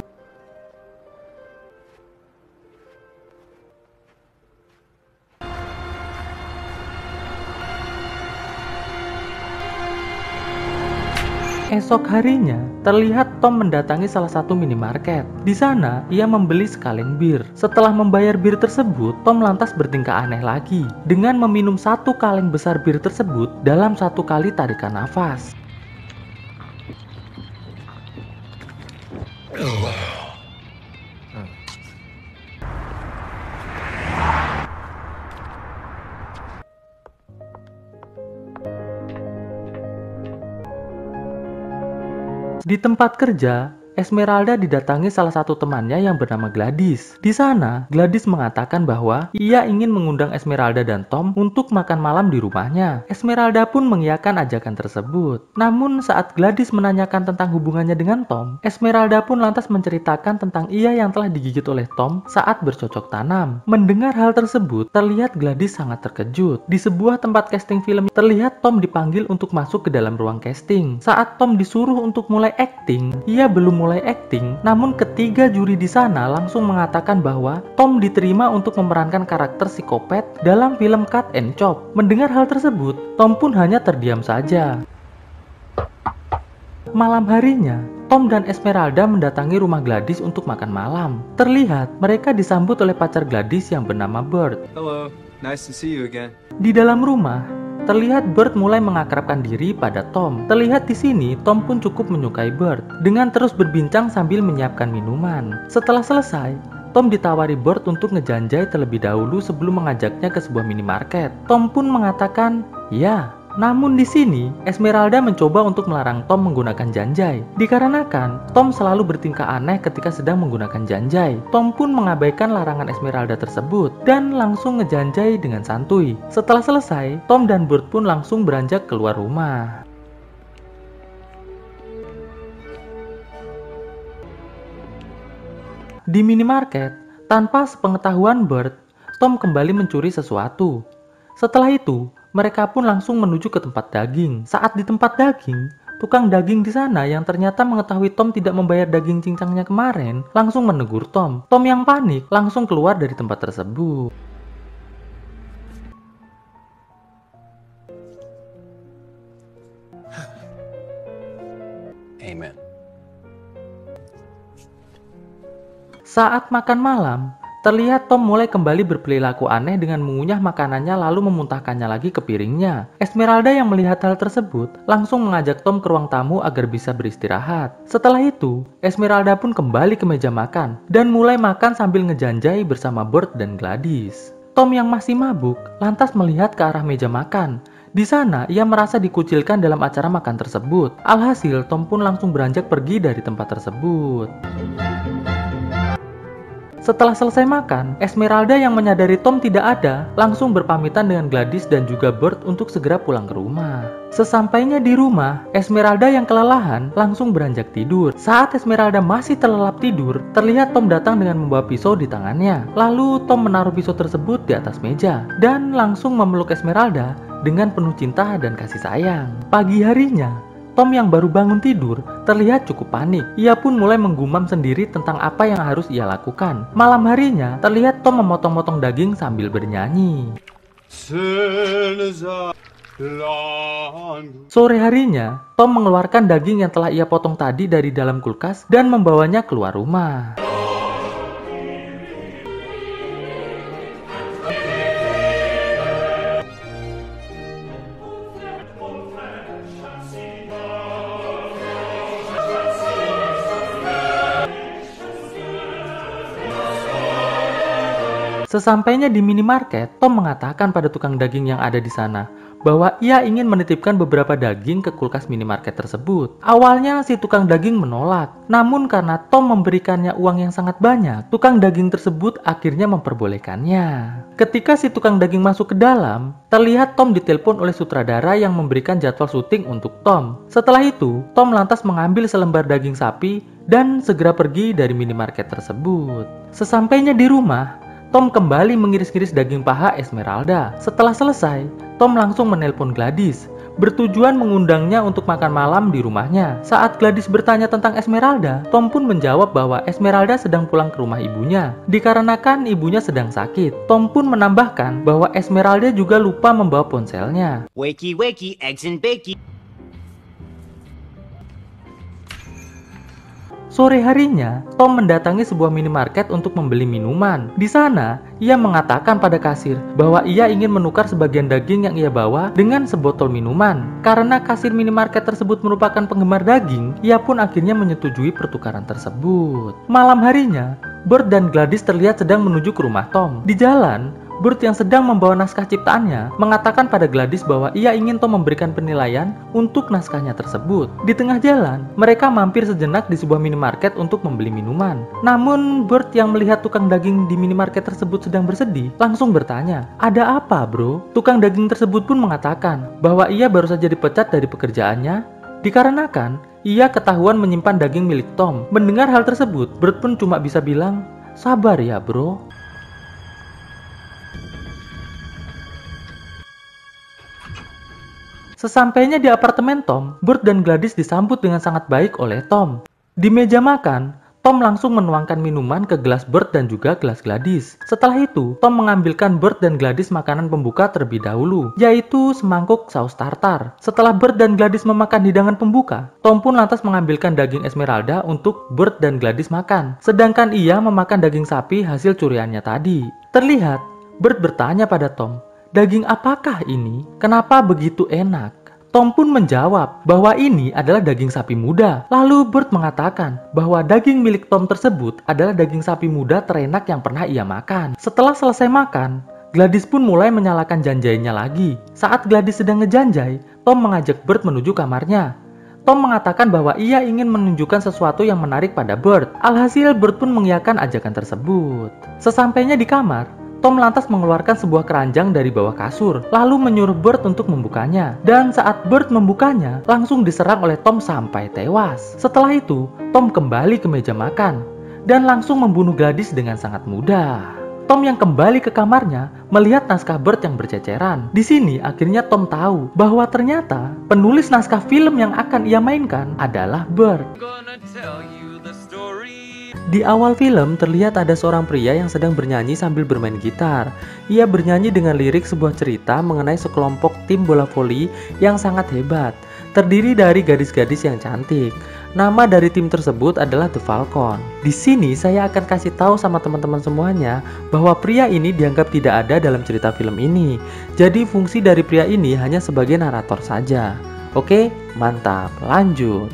Esok harinya, terlihat Tom mendatangi salah satu minimarket. Di sana, ia membeli sekaleng bir. Setelah membayar bir tersebut, Tom lantas bertingkah aneh lagi dengan meminum 1 kaleng besar bir tersebut dalam 1 kali tarikan nafas. Di tempat kerja, Esmeralda didatangi salah satu temannya yang bernama Gladys. Di sana, Gladys mengatakan bahwa ia ingin mengundang Esmeralda dan Tom untuk makan malam di rumahnya. Esmeralda pun mengiyakan ajakan tersebut. Namun saat Gladys menanyakan tentang hubungannya dengan Tom, Esmeralda pun lantas menceritakan tentang ia yang telah digigit oleh Tom saat bercocok tanam. Mendengar hal tersebut, terlihat Gladys sangat terkejut. Di sebuah tempat casting film, terlihat Tom dipanggil untuk masuk ke dalam ruang casting. Saat Tom disuruh untuk mulai acting, ia belum mulai acting, namun ketiga juri di sana langsung mengatakan bahwa Tom diterima untuk memerankan karakter psikopat dalam film Cut and Chop. Mendengar hal tersebut, Tom pun hanya terdiam saja. Malam harinya, Tom dan Esmeralda mendatangi rumah Gladys untuk makan malam. Terlihat mereka disambut oleh pacar Gladys yang bernama Bert. Hello, nice to see you again. Di dalam rumah, terlihat Bert mulai mengakrabkan diri pada Tom. Terlihat di sini, Tom pun cukup menyukai Bert dengan terus berbincang sambil menyiapkan minuman. Setelah selesai, Tom ditawari Bert untuk ngejanjai terlebih dahulu sebelum mengajaknya ke sebuah minimarket. Tom pun mengatakan, "Ya, Namun di sini, Esmeralda mencoba untuk melarang Tom menggunakan janjai. Dikarenakan Tom selalu bertingkah aneh ketika sedang menggunakan janjai. Tom pun mengabaikan larangan Esmeralda tersebut dan langsung ngejanjai dengan santuy. Setelah selesai, Tom dan Burt pun langsung beranjak keluar rumah. Di minimarket, tanpa sepengetahuan Burt, Tom kembali mencuri sesuatu. Setelah itu, mereka pun langsung menuju ke tempat daging. Saat di tempat daging, tukang daging di sana yang ternyata mengetahui Tom tidak membayar daging cincangnya kemarin, langsung menegur Tom. Tom yang panik langsung keluar dari tempat tersebut. Amen. Saat makan malam, terlihat Tom mulai kembali berperilaku aneh dengan mengunyah makanannya lalu memuntahkannya lagi ke piringnya. Esmeralda yang melihat hal tersebut langsung mengajak Tom ke ruang tamu agar bisa beristirahat. Setelah itu, Esmeralda pun kembali ke meja makan dan mulai makan sambil ngejanjai bersama Burt dan Gladys. Tom yang masih mabuk lantas melihat ke arah meja makan. Di sana, ia merasa dikucilkan dalam acara makan tersebut. Alhasil, Tom pun langsung beranjak pergi dari tempat tersebut. Setelah selesai makan, Esmeralda yang menyadari Tom tidak ada, langsung berpamitan dengan Gladys dan juga Burt untuk segera pulang ke rumah. Sesampainya di rumah, Esmeralda yang kelelahan langsung beranjak tidur. Saat Esmeralda masih terlelap tidur, terlihat Tom datang dengan membawa pisau di tangannya. Lalu Tom menaruh pisau tersebut di atas meja dan langsung memeluk Esmeralda dengan penuh cinta dan kasih sayang. Pagi harinya, Tom yang baru bangun tidur terlihat cukup panik. Ia pun mulai menggumam sendiri tentang apa yang harus ia lakukan. Malam harinya, terlihat Tom memotong-motong daging sambil bernyanyi. Sore harinya, Tom mengeluarkan daging yang telah ia potong tadi dari dalam kulkas dan membawanya keluar rumah. Sesampainya di minimarket, Tom mengatakan pada tukang daging yang ada di sana bahwa ia ingin menitipkan beberapa daging ke kulkas minimarket tersebut. Awalnya si tukang daging menolak, namun karena Tom memberikannya uang yang sangat banyak, tukang daging tersebut akhirnya memperbolehkannya. Ketika si tukang daging masuk ke dalam, terlihat Tom ditelepon oleh sutradara yang memberikan jadwal syuting untuk Tom. Setelah itu, Tom lantas mengambil selembar daging sapi dan segera pergi dari minimarket tersebut. Sesampainya di rumah, Tom kembali mengiris-iris daging paha Esmeralda. Setelah selesai, Tom langsung menelpon Gladys, bertujuan mengundangnya untuk makan malam di rumahnya. Saat Gladys bertanya tentang Esmeralda, Tom pun menjawab bahwa Esmeralda sedang pulang ke rumah ibunya, dikarenakan ibunya sedang sakit. Tom pun menambahkan bahwa Esmeralda juga lupa membawa ponselnya. Wakey, wakey, eggs and bakey. Sore harinya, Tom mendatangi sebuah minimarket untuk membeli minuman. Di sana, ia mengatakan pada kasir bahwa ia ingin menukar sebagian daging yang ia bawa dengan sebotol minuman. Karena kasir minimarket tersebut merupakan penggemar daging, ia pun akhirnya menyetujui pertukaran tersebut. Malam harinya, Burt dan Gladys terlihat sedang menuju ke rumah Tom. Di jalan, Burt yang sedang membawa naskah ciptaannya mengatakan pada Gladys bahwa ia ingin Tom memberikan penilaian untuk naskahnya tersebut. Di tengah jalan, mereka mampir sejenak di sebuah minimarket untuk membeli minuman. Namun, Burt yang melihat tukang daging di minimarket tersebut sedang bersedih, langsung bertanya, "Ada apa, bro?" Tukang daging tersebut pun mengatakan bahwa ia baru saja dipecat dari pekerjaannya dikarenakan ia ketahuan menyimpan daging milik Tom. Mendengar hal tersebut, Burt pun cuma bisa bilang, "Sabar ya, bro." Sesampainya di apartemen Tom, Burt dan Gladys disambut dengan sangat baik oleh Tom. Di meja makan, Tom langsung menuangkan minuman ke gelas Burt dan juga gelas Gladys. Setelah itu, Tom mengambilkan Burt dan Gladys makanan pembuka terlebih dahulu, yaitu semangkuk saus tartar. Setelah Burt dan Gladys memakan hidangan pembuka, Tom pun lantas mengambilkan daging Esmeralda untuk Burt dan Gladys makan. Sedangkan ia memakan daging sapi hasil curiannya tadi. Terlihat, Burt bertanya pada Tom, "Daging apakah ini? Kenapa begitu enak?" Tom pun menjawab bahwa ini adalah daging sapi muda. Lalu Burt mengatakan bahwa daging milik Tom tersebut adalah daging sapi muda terenak yang pernah ia makan. Setelah selesai makan, Gladys pun mulai menyalakan janjainya lagi. Saat Gladys sedang ngejanjai, Tom mengajak Bert menuju kamarnya. Tom mengatakan bahwa ia ingin menunjukkan sesuatu yang menarik pada Bert. Alhasil Bert pun mengiyakan ajakan tersebut. Sesampainya di kamar, Tom lantas mengeluarkan sebuah keranjang dari bawah kasur, lalu menyuruh Bert untuk membukanya. Dan saat Bert membukanya, langsung diserang oleh Tom sampai tewas. Setelah itu, Tom kembali ke meja makan dan langsung membunuh Gladys dengan sangat mudah. Tom yang kembali ke kamarnya melihat naskah Bert yang berceceran. Di sini akhirnya Tom tahu bahwa ternyata penulis naskah film yang akan ia mainkan adalah Bert. Di awal film terlihat ada seorang pria yang sedang bernyanyi sambil bermain gitar. Ia bernyanyi dengan lirik sebuah cerita mengenai sekelompok tim bola voli yang sangat hebat, terdiri dari gadis-gadis yang cantik. Nama dari tim tersebut adalah The Falcon. Di sini saya akan kasih tahu sama teman-teman semuanya bahwa pria ini dianggap tidak ada dalam cerita film ini. Jadi fungsi dari pria ini hanya sebagai narator saja. Oke, mantap. Lanjut.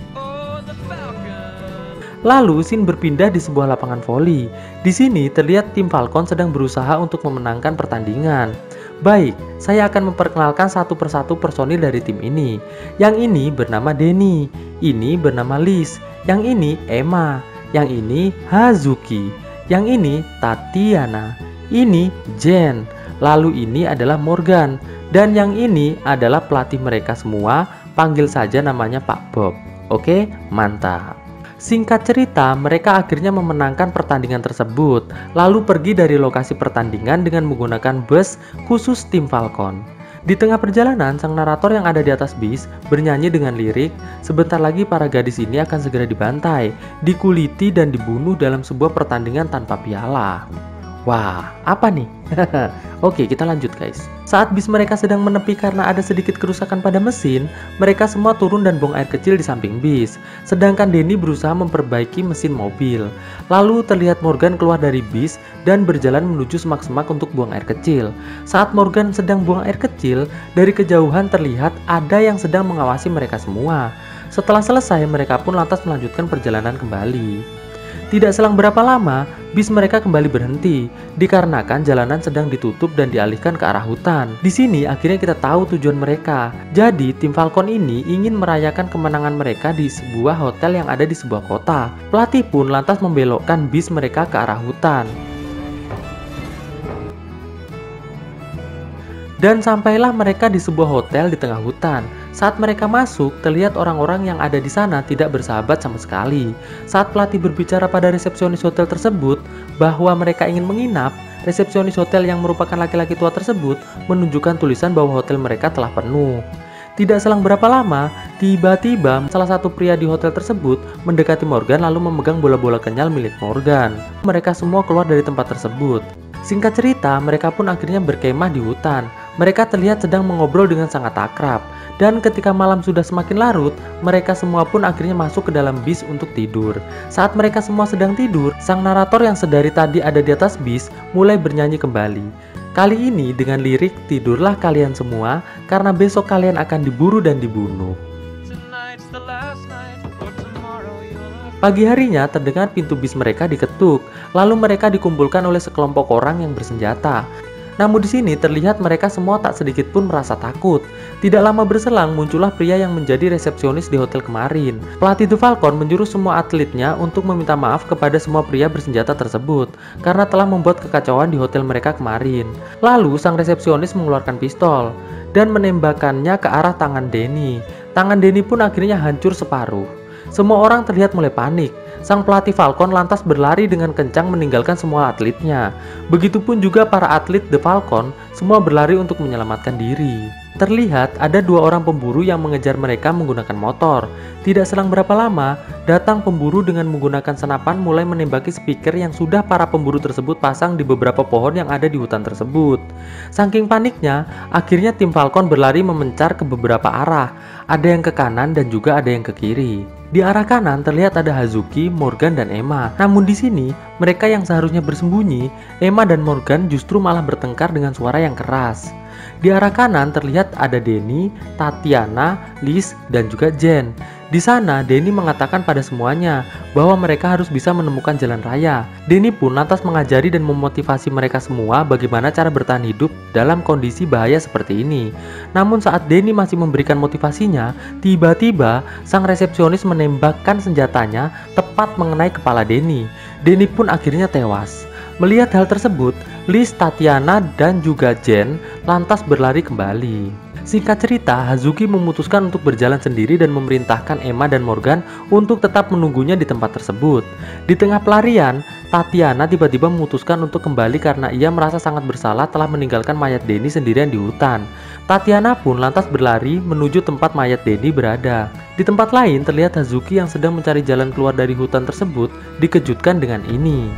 Lalu scene berpindah di sebuah lapangan voli. Di sini terlihat tim Falcon sedang berusaha untuk memenangkan pertandingan. Baik, saya akan memperkenalkan satu persatu personil dari tim ini. Yang ini bernama Denny, ini bernama Liz, yang ini Emma, yang ini Hazuki, yang ini Tatiana, ini Jen, lalu ini adalah Morgan, dan yang ini adalah pelatih mereka semua, panggil saja namanya Pak Bob. Oke, mantap. Singkat cerita, mereka akhirnya memenangkan pertandingan tersebut, lalu pergi dari lokasi pertandingan dengan menggunakan bus khusus tim Falcon. Di tengah perjalanan, sang narator yang ada di atas bis bernyanyi dengan lirik, "Sebentar lagi para gadis ini akan segera dibantai, dikuliti dan dibunuh dalam sebuah pertandingan tanpa piala." Wah, apa nih? Oke, kita lanjut guys. Saat bis mereka sedang menepi karena ada sedikit kerusakan pada mesin, mereka semua turun dan buang air kecil di samping bis. Sedangkan Denny berusaha memperbaiki mesin mobil. Lalu terlihat Morgan keluar dari bis dan berjalan menuju semak-semak untuk buang air kecil. Saat Morgan sedang buang air kecil, dari kejauhan terlihat ada yang sedang mengawasi mereka semua. Setelah selesai, mereka pun lantas melanjutkan perjalanan kembali. Tidak selang berapa lama, bis mereka kembali berhenti, dikarenakan jalanan sedang ditutup dan dialihkan ke arah hutan. Di sini akhirnya kita tahu tujuan mereka. Jadi, tim Falcon ini ingin merayakan kemenangan mereka di sebuah hotel yang ada di sebuah kota. Pelatih pun lantas membelokkan bis mereka ke arah hutan. Dan sampailah mereka di sebuah hotel di tengah hutan. Saat mereka masuk, terlihat orang-orang yang ada di sana tidak bersahabat sama sekali. Saat pelatih berbicara pada resepsionis hotel tersebut bahwa mereka ingin menginap, resepsionis hotel yang merupakan laki-laki tua tersebut menunjukkan tulisan bahwa hotel mereka telah penuh. Tidak selang berapa lama, tiba-tiba salah satu pria di hotel tersebut mendekati Morgan lalu memegang bola-bola kenyal milik Morgan. Mereka semua keluar dari tempat tersebut. Singkat cerita, mereka pun akhirnya berkemah di hutan. Mereka terlihat sedang mengobrol dengan sangat akrab. Dan ketika malam sudah semakin larut, mereka semua pun akhirnya masuk ke dalam bis untuk tidur. Saat mereka semua sedang tidur, sang narator yang sedari tadi ada di atas bis mulai bernyanyi kembali. Kali ini dengan lirik, "Tidurlah kalian semua, karena besok kalian akan diburu dan dibunuh." Pagi harinya terdengar pintu bis mereka diketuk, lalu mereka dikumpulkan oleh sekelompok orang yang bersenjata. Namun di sini terlihat mereka semua tak sedikit pun merasa takut. Tidak lama berselang muncullah pria yang menjadi resepsionis di hotel kemarin. Pelatih The Falcon menyuruh semua atletnya untuk meminta maaf kepada semua pria bersenjata tersebut karena telah membuat kekacauan di hotel mereka kemarin. Lalu sang resepsionis mengeluarkan pistol dan menembakkannya ke arah tangan Denny. Tangan Denny pun akhirnya hancur separuh. Semua orang terlihat mulai panik. Sang pelatih Falcon lantas berlari dengan kencang meninggalkan semua atletnya. Begitupun juga para atlet The Falcon semua berlari untuk menyelamatkan diri. Terlihat ada dua orang pemburu yang mengejar mereka menggunakan motor. Tidak selang berapa lama, datang pemburu dengan menggunakan senapan mulai menembaki speaker yang sudah para pemburu tersebut pasang di beberapa pohon yang ada di hutan tersebut. Saking paniknya, akhirnya tim Falcon berlari memencar ke beberapa arah. Ada yang ke kanan dan juga ada yang ke kiri. Di arah kanan terlihat ada Hazuki, Morgan, dan Emma. Namun di sini, mereka yang seharusnya bersembunyi, Emma dan Morgan justru malah bertengkar dengan suara yang keras. Di arah kanan terlihat ada Denny, Tatiana, Liz, dan juga Jen. Di sana, Denny mengatakan pada semuanya bahwa mereka harus bisa menemukan jalan raya. Denny pun lantas mengajari dan memotivasi mereka semua bagaimana cara bertahan hidup dalam kondisi bahaya seperti ini. Namun saat Denny masih memberikan motivasinya, tiba-tiba sang resepsionis menembakkan senjatanya tepat mengenai kepala Denny. Denny pun akhirnya tewas. Melihat hal tersebut, Liz, Tatiana, dan juga Jen lantas berlari kembali. Singkat cerita, Hazuki memutuskan untuk berjalan sendiri dan memerintahkan Emma dan Morgan untuk tetap menunggunya di tempat tersebut. Di tengah pelarian, Tatiana tiba-tiba memutuskan untuk kembali karena ia merasa sangat bersalah telah meninggalkan mayat Denny sendirian di hutan. Tatiana pun lantas berlari menuju tempat mayat Denny berada. Di tempat lain, terlihat Hazuki yang sedang mencari jalan keluar dari hutan tersebut dikejutkan dengan ini.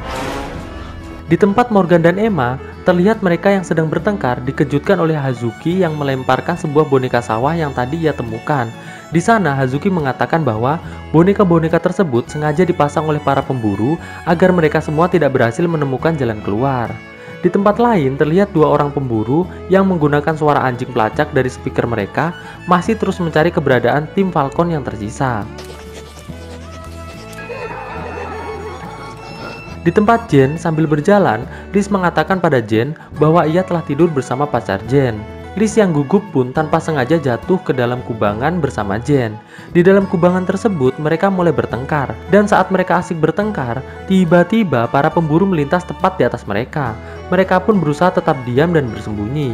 Di tempat Morgan dan Emma, terlihat mereka yang sedang bertengkar dikejutkan oleh Hazuki yang melemparkan sebuah boneka sawah yang tadi ia temukan. Di sana, Hazuki mengatakan bahwa boneka-boneka tersebut sengaja dipasang oleh para pemburu agar mereka semua tidak berhasil menemukan jalan keluar. Di tempat lain, terlihat dua orang pemburu yang menggunakan suara anjing pelacak dari speaker mereka masih terus mencari keberadaan tim Falcon yang tersisa. Di tempat Jen sambil berjalan, Liz mengatakan pada Jen bahwa ia telah tidur bersama pacar Jen. Liz yang gugup pun tanpa sengaja jatuh ke dalam kubangan bersama Jen. Di dalam kubangan tersebut mereka mulai bertengkar, dan saat mereka asik bertengkar, tiba-tiba para pemburu melintas tepat di atas mereka. Mereka pun berusaha tetap diam dan bersembunyi.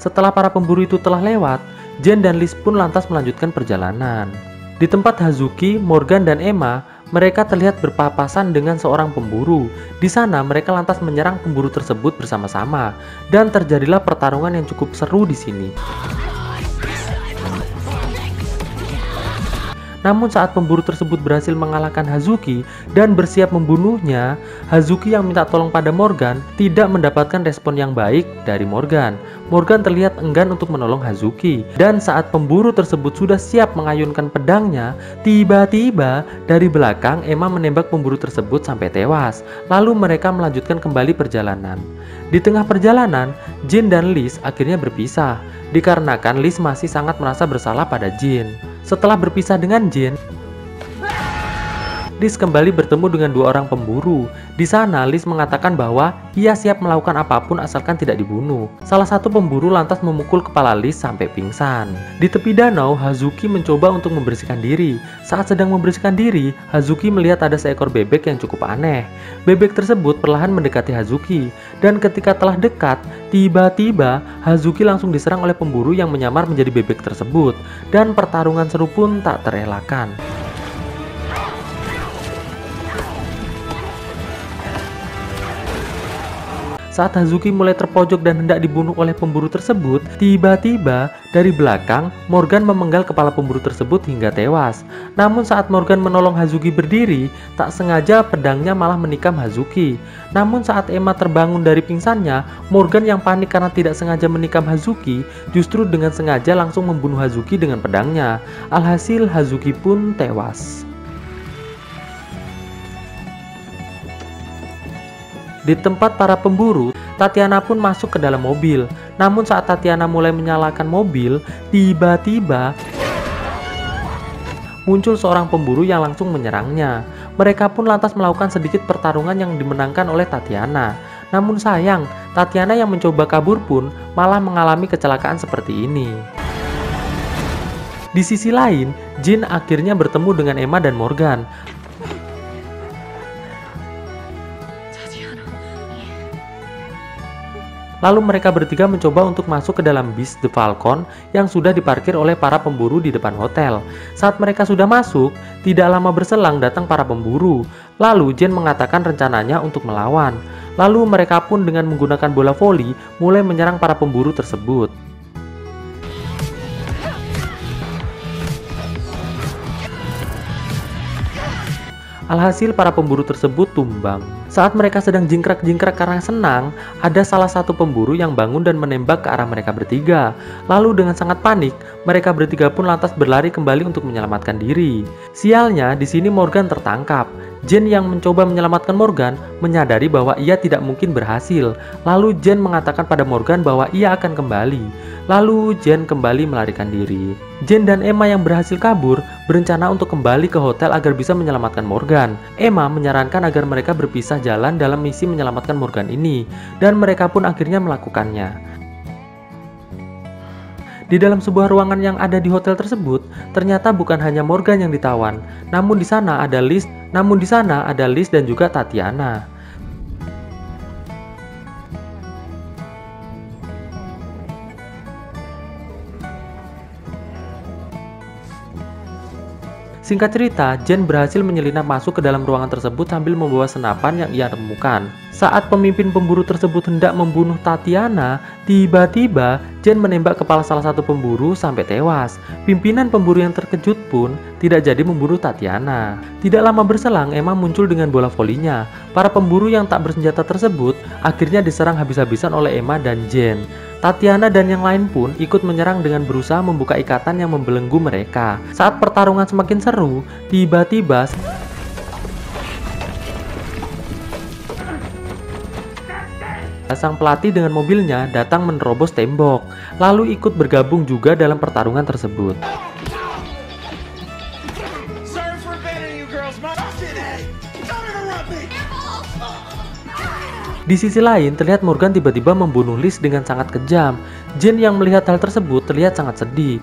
Setelah para pemburu itu telah lewat, Jen dan Liz pun lantas melanjutkan perjalanan. Di tempat Hazuki, Morgan, dan Emma, mereka terlihat berpapasan dengan seorang pemburu. Di sana mereka lantas menyerang pemburu tersebut bersama-sama, dan terjadilah pertarungan yang cukup seru di sini. Namun saat pemburu tersebut berhasil mengalahkan Hazuki dan bersiap membunuhnya, Hazuki yang minta tolong pada Morgan tidak mendapatkan respon yang baik dari Morgan. Morgan terlihat enggan untuk menolong Hazuki, dan saat pemburu tersebut sudah siap mengayunkan pedangnya, tiba-tiba dari belakang Emma menembak pemburu tersebut sampai tewas. Lalu mereka melanjutkan kembali perjalanan. Di tengah perjalanan, Jin dan Liz akhirnya berpisah, dikarenakan Liz masih sangat merasa bersalah pada Jin. Setelah berpisah dengan Jin, Liz kembali bertemu dengan dua orang pemburu. Di sana, Liz mengatakan bahwa ia siap melakukan apapun asalkan tidak dibunuh. Salah satu pemburu lantas memukul kepala Liz sampai pingsan. Di tepi danau, Hazuki mencoba untuk membersihkan diri. Saat sedang membersihkan diri, Hazuki melihat ada seekor bebek yang cukup aneh. Bebek tersebut perlahan mendekati Hazuki, dan ketika telah dekat, tiba-tiba Hazuki langsung diserang oleh pemburu yang menyamar menjadi bebek tersebut, dan pertarungan seru pun tak terelakkan. Saat Hazuki mulai terpojok dan hendak dibunuh oleh pemburu tersebut, tiba-tiba dari belakang Morgan memenggal kepala pemburu tersebut hingga tewas. Namun saat Morgan menolong Hazuki berdiri, tak sengaja pedangnya malah menikam Hazuki. Namun saat Emma terbangun dari pingsannya, Morgan yang panik karena tidak sengaja menikam Hazuki, justru dengan sengaja langsung membunuh Hazuki dengan pedangnya. Alhasil Hazuki pun tewas. Di tempat para pemburu, Tatiana pun masuk ke dalam mobil. Namun saat Tatiana mulai menyalakan mobil, tiba-tiba muncul seorang pemburu yang langsung menyerangnya. Mereka pun lantas melakukan sedikit pertarungan yang dimenangkan oleh Tatiana. Namun sayang, Tatiana yang mencoba kabur pun malah mengalami kecelakaan seperti ini. Di sisi lain, Jin akhirnya bertemu dengan Emma dan Morgan. Lalu mereka bertiga mencoba untuk masuk ke dalam bis The Falcon yang sudah diparkir oleh para pemburu di depan hotel. Saat mereka sudah masuk, tidak lama berselang datang para pemburu. Lalu Jen mengatakan rencananya untuk melawan. Lalu mereka pun dengan menggunakan bola voli mulai menyerang para pemburu tersebut. Alhasil para pemburu tersebut tumbang. Saat mereka sedang jingkrak-jingkrak karena senang, ada salah satu pemburu yang bangun dan menembak ke arah mereka bertiga. Lalu dengan sangat panik, mereka bertiga pun lantas berlari kembali untuk menyelamatkan diri. Sialnya, di sini Morgan tertangkap. Jane yang mencoba menyelamatkan Morgan menyadari bahwa ia tidak mungkin berhasil. Lalu Jane mengatakan pada Morgan bahwa ia akan kembali. Lalu Jane kembali melarikan diri. Jane dan Emma yang berhasil kabur berencana untuk kembali ke hotel agar bisa menyelamatkan Morgan. Emma menyarankan agar mereka berpisah jalan dalam misi menyelamatkan Morgan ini, dan mereka pun akhirnya melakukannya. Di dalam sebuah ruangan yang ada di hotel tersebut, ternyata bukan hanya Morgan yang ditawan, namun di sana ada Liz dan juga Tatiana. Singkat cerita, Jane berhasil menyelinap masuk ke dalam ruangan tersebut sambil membawa senapan yang ia temukan. Saat pemimpin pemburu tersebut hendak membunuh Tatiana, tiba-tiba Jane menembak kepala salah satu pemburu sampai tewas. Pimpinan pemburu yang terkejut pun tidak jadi membunuh Tatiana. Tidak lama berselang, Emma muncul dengan bola volinya. Para pemburu yang tak bersenjata tersebut akhirnya diserang habis-habisan oleh Emma dan Jane. Tatiana dan yang lain pun ikut menyerang dengan berusaha membuka ikatan yang membelenggu mereka. Saat pertarungan semakin seru, tiba-tiba sang pelatih dengan mobilnya datang menerobos tembok, lalu ikut bergabung juga dalam pertarungan tersebut. Di sisi lain, terlihat Morgan tiba-tiba membunuh Liz dengan sangat kejam. Jane yang melihat hal tersebut terlihat sangat sedih.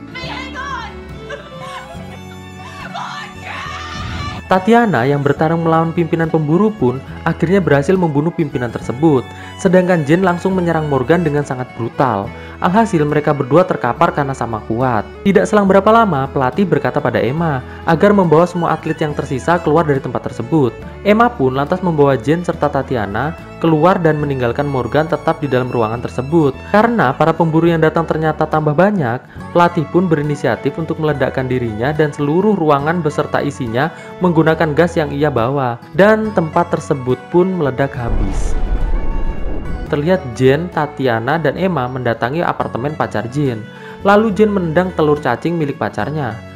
Tatiana yang bertarung melawan pimpinan pemburu pun akhirnya berhasil membunuh pimpinan tersebut. Sedangkan Jane langsung menyerang Morgan dengan sangat brutal. Alhasil mereka berdua terkapar karena sama kuat. Tidak selang berapa lama, pelatih berkata pada Emma agar membawa semua atlet yang tersisa keluar dari tempat tersebut. Emma pun lantas membawa Jane serta Tatiana keluar dan meninggalkan Morgan tetap di dalam ruangan tersebut. Karena para pemburu yang datang ternyata tambah banyak, pelatih pun berinisiatif untuk meledakkan dirinya dan seluruh ruangan beserta isinya menggunakan gas yang ia bawa. Dan tempat tersebut pun meledak habis. Terlihat Jane, Tatiana, dan Emma mendatangi apartemen pacar Jane. Lalu Jane menendang telur cacing milik pacarnya.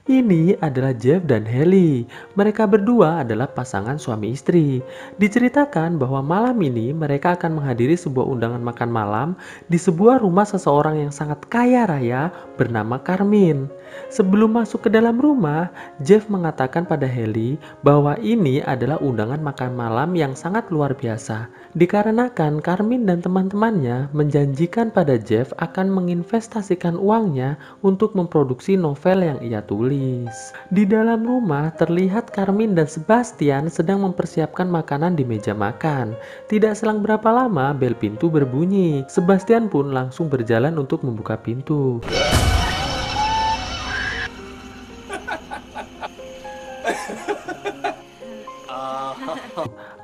Ini adalah Jeff dan Haley. Mereka berdua adalah pasangan suami istri. Diceritakan bahwa malam ini mereka akan menghadiri sebuah undangan makan malam di sebuah rumah seseorang yang sangat kaya raya bernama Carmine. Sebelum masuk ke dalam rumah, Jeff mengatakan pada Haley bahwa ini adalah undangan makan malam yang sangat luar biasa. Dikarenakan Carmine dan teman-temannya menjanjikan pada Jeff akan menginvestasikan uangnya untuk memproduksi novel yang ia tulis. Di dalam rumah terlihat Carmine dan Sebastian sedang mempersiapkan makanan di meja makan. Tidak selang berapa lama bel pintu berbunyi. Sebastian pun langsung berjalan untuk membuka pintu.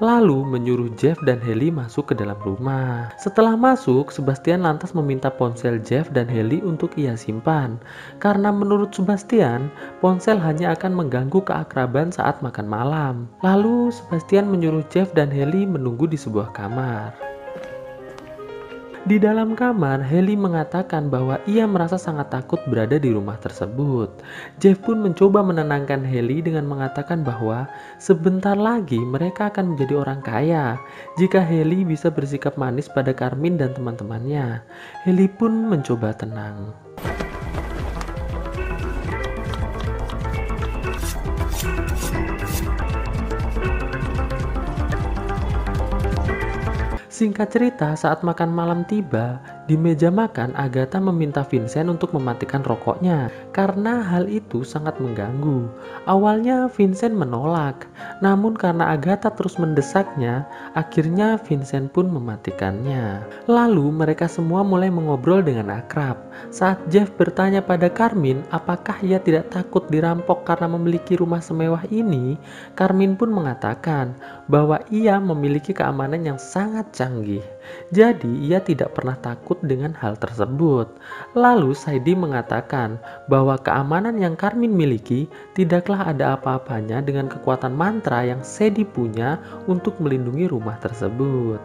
Lalu menyuruh Jeff dan Haley masuk ke dalam rumah. Setelah masuk, Sebastian lantas meminta ponsel Jeff dan Haley untuk ia simpan. Karena menurut Sebastian, ponsel hanya akan mengganggu keakraban saat makan malam. Lalu Sebastian menyuruh Jeff dan Haley menunggu di sebuah kamar. Di dalam kamar, Haley mengatakan bahwa ia merasa sangat takut berada di rumah tersebut. Jeff pun mencoba menenangkan Haley dengan mengatakan bahwa sebentar lagi mereka akan menjadi orang kaya jika Haley bisa bersikap manis pada Carmine dan teman-temannya. Haley pun mencoba tenang. Singkat cerita, saat makan malam tiba, di meja makan Agatha meminta Vincent untuk mematikan rokoknya karena hal itu sangat mengganggu. Awalnya Vincent menolak, namun karena Agatha terus mendesaknya, akhirnya Vincent pun mematikannya. Lalu mereka semua mulai mengobrol dengan akrab. Saat Jeff bertanya pada Carmine apakah ia tidak takut dirampok karena memiliki rumah semewah ini, Carmine pun mengatakan bahwa ia memiliki keamanan yang sangat canggih. Jadi ia tidak pernah takut takut dengan hal tersebut. Lalu Saidi mengatakan bahwa keamanan yang Carmine miliki tidaklah ada apa-apanya dengan kekuatan mantra yang Saidi punya untuk melindungi rumah tersebut.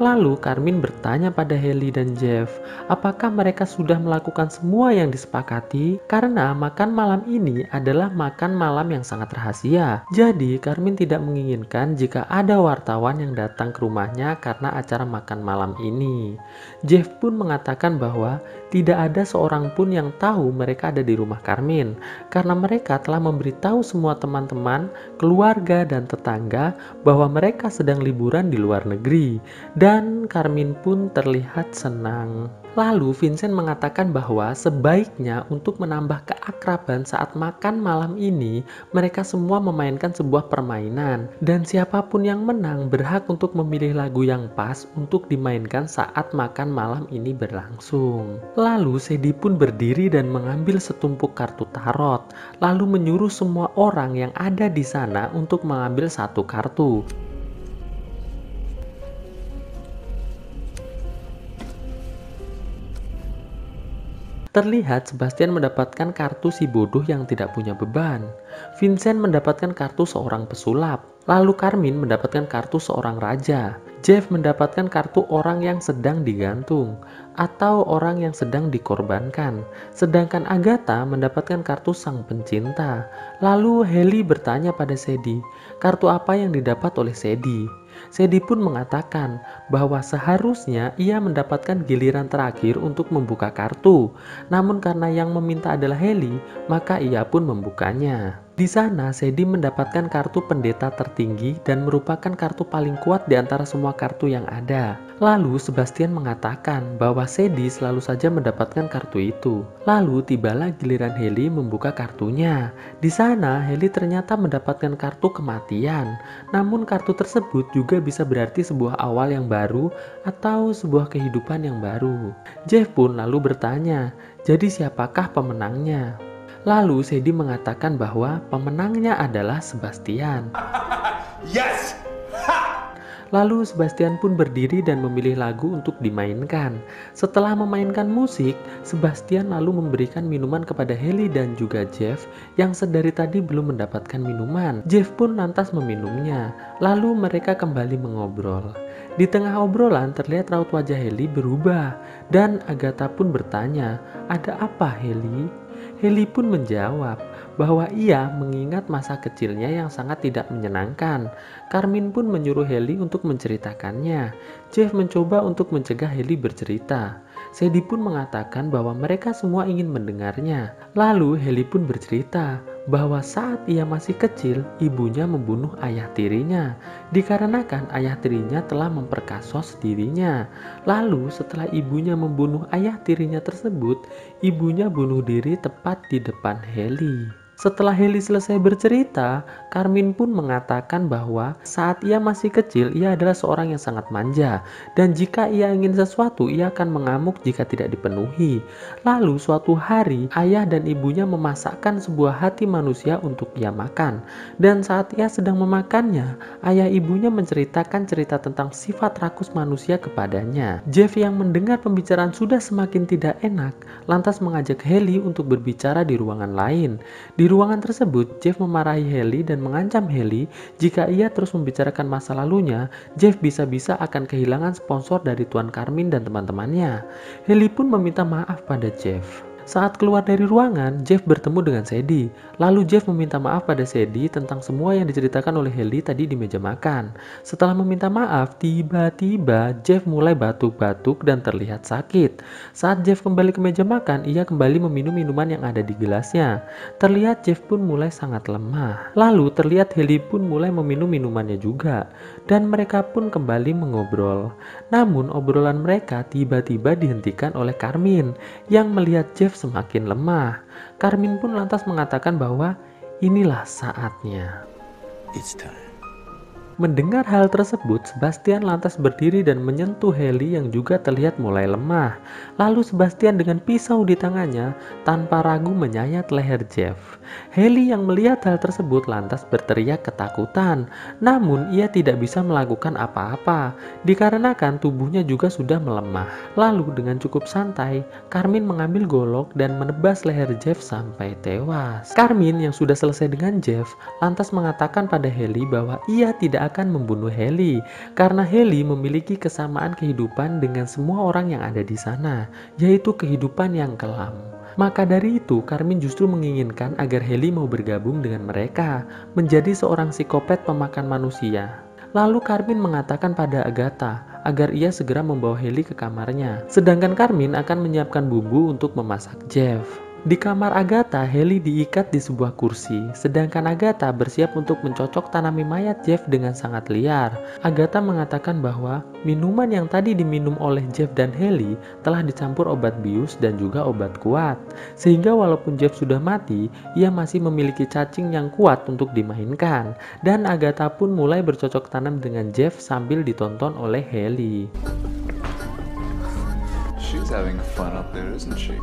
Lalu Carmine bertanya pada Hailey dan Jeff, apakah mereka sudah melakukan semua yang disepakati? Karena makan malam ini adalah makan malam yang sangat rahasia. Jadi Carmine tidak menginginkan jika ada wartawan yang datang ke rumahnya karena acara makan malam ini. Jeff pun mengatakan bahwa tidak ada seorang pun yang tahu mereka ada di rumah Carmine karena mereka telah memberitahu semua teman-teman, keluarga, dan tetangga bahwa mereka sedang liburan di luar negeri. Dan Carmine pun terlihat senang. Lalu Vincent mengatakan bahwa sebaiknya untuk menambah keakraban saat makan malam ini, mereka semua memainkan sebuah permainan. Dan siapapun yang menang berhak untuk memilih lagu yang pas untuk dimainkan saat makan malam ini berlangsung. Lalu Sadie pun berdiri dan mengambil setumpuk kartu tarot, lalu menyuruh semua orang yang ada di sana untuk mengambil satu kartu. Terlihat Sebastian mendapatkan kartu si bodoh yang tidak punya beban. Vincent mendapatkan kartu seorang pesulap. Lalu Carmine mendapatkan kartu seorang raja. Jeff mendapatkan kartu orang yang sedang digantung atau orang yang sedang dikorbankan. Sedangkan Agatha mendapatkan kartu sang pencinta. Lalu Hailey bertanya pada Sadie, kartu apa yang didapat oleh Sadie? Sadie pun mengatakan bahwa seharusnya ia mendapatkan giliran terakhir untuk membuka kartu. Namun karena yang meminta adalah Hailey, maka ia pun membukanya. Di sana Sadie mendapatkan kartu pendeta tertinggi dan merupakan kartu paling kuat di antara semua kartu yang ada. Lalu Sebastian mengatakan bahwa Sadie selalu saja mendapatkan kartu itu. Lalu tibalah giliran Hailey membuka kartunya. Di sana Hailey ternyata mendapatkan kartu kematian. Namun kartu tersebut juga bisa berarti sebuah awal yang baru atau sebuah kehidupan yang baru. Jeff pun lalu bertanya, jadi siapakah pemenangnya? Lalu Sadie mengatakan bahwa pemenangnya adalah Sebastian. Yes! Lalu Sebastian pun berdiri dan memilih lagu untuk dimainkan. Setelah memainkan musik, Sebastian lalu memberikan minuman kepada Hailey dan juga Jeff yang sedari tadi belum mendapatkan minuman. Jeff pun lantas meminumnya. Lalu mereka kembali mengobrol. Di tengah obrolan terlihat raut wajah Hailey berubah dan Agatha pun bertanya, "Ada apa, Hailey?" Hailey pun menjawab bahwa ia mengingat masa kecilnya yang sangat tidak menyenangkan. Carmine pun menyuruh Hailey untuk menceritakannya. Jeff mencoba untuk mencegah Hailey bercerita. Sadie pun mengatakan bahwa mereka semua ingin mendengarnya. Lalu Hailey pun bercerita bahwa saat ia masih kecil, ibunya membunuh ayah tirinya dikarenakan ayah tirinya telah memperkasos dirinya. Lalu setelah ibunya membunuh ayah tirinya tersebut, ibunya bunuh diri tepat di depan Hailey. Setelah Hailey selesai bercerita, Carmine pun mengatakan bahwa saat ia masih kecil, ia adalah seorang yang sangat manja. Dan jika ia ingin sesuatu, ia akan mengamuk jika tidak dipenuhi. Lalu suatu hari, ayah dan ibunya memasakkan sebuah hati manusia untuk ia makan. Dan saat ia sedang memakannya, ayah ibunya menceritakan cerita tentang sifat rakus manusia kepadanya. Jeff yang mendengar pembicaraan sudah semakin tidak enak, lantas mengajak Hailey untuk berbicara di ruangan lain. Di ruangan tersebut, Jeff memarahi Hailey dan mengancam Hailey jika ia terus membicarakan masa lalunya, Jeff bisa-bisa akan kehilangan sponsor dari Tuan Carmine dan teman-temannya. Hailey pun meminta maaf pada Jeff. Saat keluar dari ruangan, Jeff bertemu dengan Sadie. Lalu Jeff meminta maaf pada Sadie tentang semua yang diceritakan oleh Hailey tadi di meja makan. Setelah meminta maaf, tiba-tiba Jeff mulai batuk-batuk dan terlihat sakit. Saat Jeff kembali ke meja makan, ia kembali meminum minuman yang ada di gelasnya. Terlihat Jeff pun mulai sangat lemah. Lalu terlihat Hailey pun mulai meminum minumannya juga. Dan mereka pun kembali mengobrol. Namun obrolan mereka tiba-tiba dihentikan oleh Carmine yang melihat Jeff semakin lemah. Carmine pun lantas mengatakan bahwa inilah saatnya. It's time. Mendengar hal tersebut, Sebastian lantas berdiri dan menyentuh Haley yang juga terlihat mulai lemah. Lalu Sebastian dengan pisau di tangannya tanpa ragu menyayat leher Jeff. Haley yang melihat hal tersebut lantas berteriak ketakutan, namun ia tidak bisa melakukan apa-apa dikarenakan tubuhnya juga sudah melemah. Lalu dengan cukup santai, Carmine mengambil golok dan menebas leher Jeff sampai tewas. Carmine yang sudah selesai dengan Jeff lantas mengatakan pada Haley bahwa ia tidak akan membunuh Haley karena Haley memiliki kesamaan kehidupan dengan semua orang yang ada di sana, yaitu kehidupan yang kelam. Maka dari itu, Carmine justru menginginkan agar Haley mau bergabung dengan mereka, menjadi seorang psikopat pemakan manusia. Lalu Carmine mengatakan pada Agatha agar ia segera membawa Haley ke kamarnya, sedangkan Carmine akan menyiapkan bumbu untuk memasak Jeff. Di kamar Agatha, Haley diikat di sebuah kursi, sedangkan Agatha bersiap untuk mencocok tanami mayat Jeff dengan sangat liar. Agatha mengatakan bahwa minuman yang tadi diminum oleh Jeff dan Haley telah dicampur obat bius dan juga obat kuat, sehingga walaupun Jeff sudah mati, ia masih memiliki cacing yang kuat untuk dimainkan. Dan Agatha pun mulai bercocok tanam dengan Jeff sambil ditonton oleh Haley. She's having fun up there, isn't she?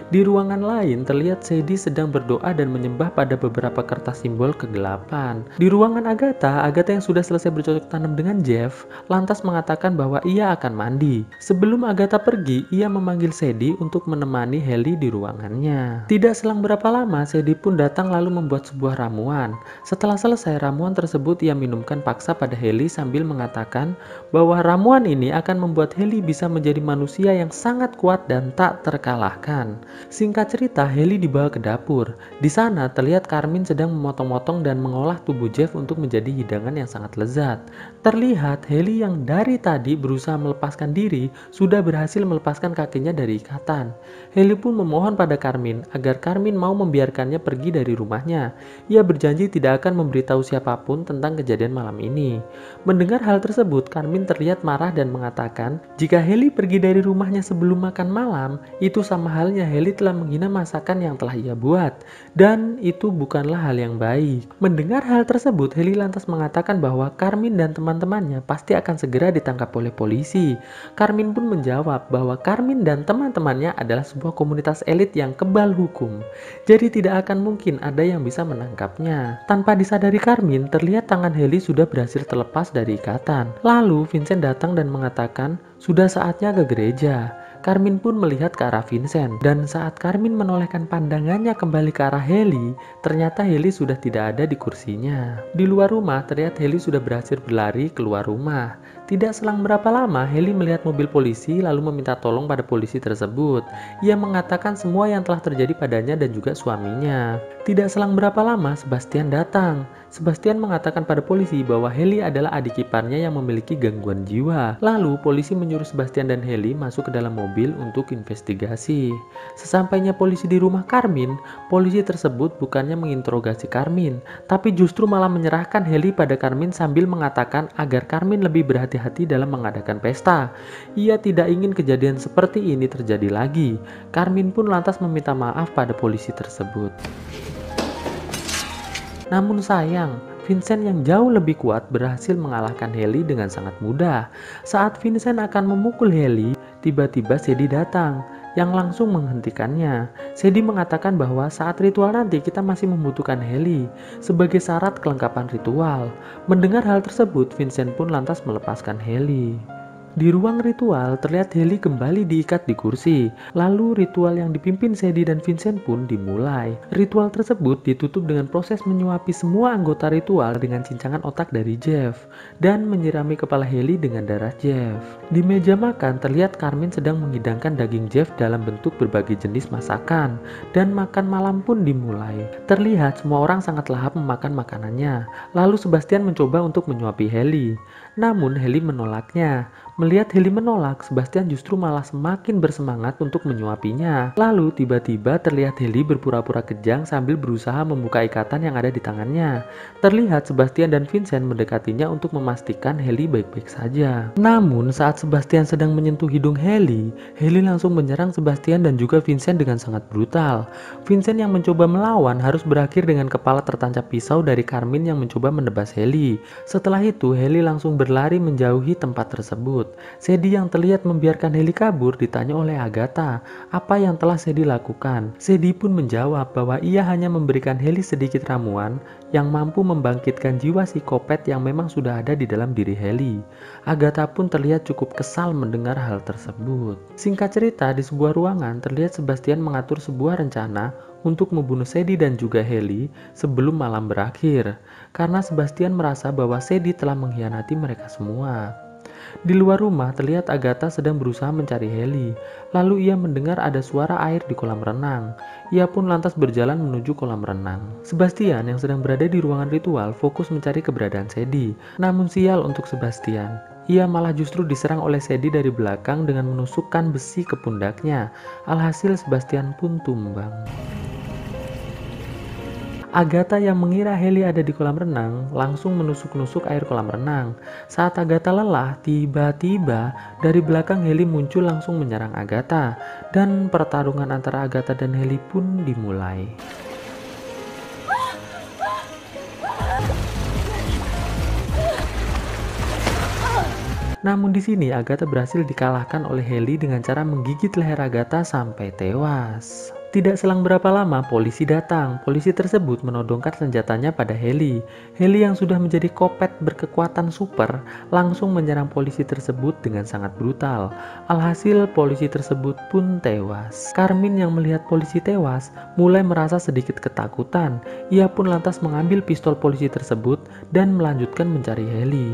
Di ruangan lain terlihat Sadie sedang berdoa dan menyembah pada beberapa kertas simbol kegelapan. Di ruangan Agatha yang sudah selesai bercocok tanam dengan Jeff lantas mengatakan bahwa ia akan mandi. Sebelum Agatha pergi, ia memanggil Sadie untuk menemani Haley di ruangannya. Tidak selang berapa lama, Sadie pun datang lalu membuat sebuah ramuan. Setelah selesai ramuan tersebut, ia minumkan paksa pada Haley sambil mengatakan bahwa ramuan ini akan membuat Haley bisa menjadi manusia yang sangat kuat dan tak terkalahkan. Singkat cerita, Haley dibawa ke dapur. Di sana terlihat Carmine sedang memotong-motong dan mengolah tubuh Jeff untuk menjadi hidangan yang sangat lezat. Terlihat Haley yang dari tadi berusaha melepaskan diri sudah berhasil melepaskan kakinya dari ikatan. Haley pun memohon pada Carmine agar Carmine mau membiarkannya pergi dari rumahnya. Ia berjanji tidak akan memberitahu siapapun tentang kejadian malam ini. Mendengar hal tersebut, Carmine terlihat marah dan mengatakan jika Haley pergi dari rumahnya sebelum makan malam, itu sama halnya Haley telah menghina masakan yang telah ia buat, dan itu bukanlah hal yang baik. Mendengar hal tersebut, Haley lantas mengatakan bahwa Carmine dan teman-temannya pasti akan segera ditangkap oleh polisi. Carmine pun menjawab bahwa Carmine dan teman-temannya adalah sebuah komunitas elit yang kebal hukum, jadi tidak akan mungkin ada yang bisa menangkapnya. Tanpa disadari Carmine, terlihat tangan Haley sudah berhasil terlepas dari ikatan. Lalu Vincent datang dan mengatakan sudah saatnya ke gereja. Carmine pun melihat ke arah Vincent, dan saat Carmine menolehkan pandangannya kembali ke arah Haley, ternyata Haley sudah tidak ada di kursinya. Di luar rumah, terlihat Haley sudah berhasil berlari keluar rumah. Tidak selang berapa lama, Haley melihat mobil polisi lalu meminta tolong pada polisi tersebut. Ia mengatakan semua yang telah terjadi padanya dan juga suaminya. Tidak selang berapa lama, Sebastian datang. Sebastian mengatakan pada polisi bahwa Haley adalah adik iparnya yang memiliki gangguan jiwa. Lalu, polisi menyuruh Sebastian dan Haley masuk ke dalam mobil untuk investigasi. Sesampainya polisi di rumah Carmine, polisi tersebut bukannya menginterogasi Carmine, tapi justru malah menyerahkan Haley pada Carmine sambil mengatakan agar Carmine lebih berhati-hati dalam mengadakan pesta. Ia tidak ingin kejadian seperti ini terjadi lagi. Carmine pun lantas meminta maaf pada polisi tersebut. Namun sayang, Vincent yang jauh lebih kuat berhasil mengalahkan Haley dengan sangat mudah. Saat Vincent akan memukul Haley, tiba-tiba Sadie datang yang langsung menghentikannya. Sadie mengatakan bahwa saat ritual nanti kita masih membutuhkan Haley sebagai syarat kelengkapan ritual. Mendengar hal tersebut, Vincent pun lantas melepaskan Haley. Di ruang ritual, terlihat Haley kembali diikat di kursi. Lalu ritual yang dipimpin Sadie dan Vincent pun dimulai. Ritual tersebut ditutup dengan proses menyuapi semua anggota ritual dengan cincangan otak dari Jeff dan menyirami kepala Haley dengan darah Jeff. Di meja makan, terlihat Carmine sedang menghidangkan daging Jeff dalam bentuk berbagai jenis masakan, dan makan malam pun dimulai. Terlihat semua orang sangat lahap memakan makanannya. Lalu Sebastian mencoba untuk menyuapi Haley. Namun Haley menolaknya. Melihat Heli menolak, Sebastian justru malah semakin bersemangat untuk menyuapinya. Lalu tiba-tiba terlihat Heli berpura-pura kejang sambil berusaha membuka ikatan yang ada di tangannya. Terlihat Sebastian dan Vincent mendekatinya untuk memastikan Heli baik-baik saja. Namun saat Sebastian sedang menyentuh hidung Heli, Heli langsung menyerang Sebastian dan juga Vincent dengan sangat brutal. Vincent yang mencoba melawan harus berakhir dengan kepala tertancap pisau dari Carmine yang mencoba menebas Heli. Setelah itu Heli langsung berlari menjauhi tempat tersebut. Sadie yang terlihat membiarkan Heli kabur ditanya oleh Agatha apa yang telah Sadie lakukan. Sadie pun menjawab bahwa ia hanya memberikan Heli sedikit ramuan yang mampu membangkitkan jiwa psikopat yang memang sudah ada di dalam diri Heli. Agatha pun terlihat cukup kesal mendengar hal tersebut. Singkat cerita, di sebuah ruangan terlihat Sebastian mengatur sebuah rencana untuk membunuh Sadie dan juga Heli sebelum malam berakhir, karena Sebastian merasa bahwa Sadie telah mengkhianati mereka semua. Di luar rumah terlihat Agatha sedang berusaha mencari Heli. Lalu ia mendengar ada suara air di kolam renang. Ia pun lantas berjalan menuju kolam renang. Sebastian yang sedang berada di ruangan ritual fokus mencari keberadaan Sadie. Namun sial untuk Sebastian, ia malah justru diserang oleh Sadie dari belakang dengan menusukkan besi ke pundaknya. Alhasil Sebastian pun tumbang. Agatha yang mengira Heli ada di kolam renang langsung menusuk-nusuk air kolam renang. Saat Agatha lelah, tiba-tiba dari belakang Heli muncul langsung menyerang Agatha, dan pertarungan antara Agatha dan Heli pun dimulai. Namun di sini Agatha berhasil dikalahkan oleh Heli dengan cara menggigit leher Agatha sampai tewas. Tidak selang berapa lama polisi datang. Polisi tersebut menodongkan senjatanya pada Heli. Heli yang sudah menjadi kopet berkekuatan super langsung menyerang polisi tersebut dengan sangat brutal. Alhasil polisi tersebut pun tewas. Carmine yang melihat polisi tewas mulai merasa sedikit ketakutan. Ia pun lantas mengambil pistol polisi tersebut dan melanjutkan mencari Heli.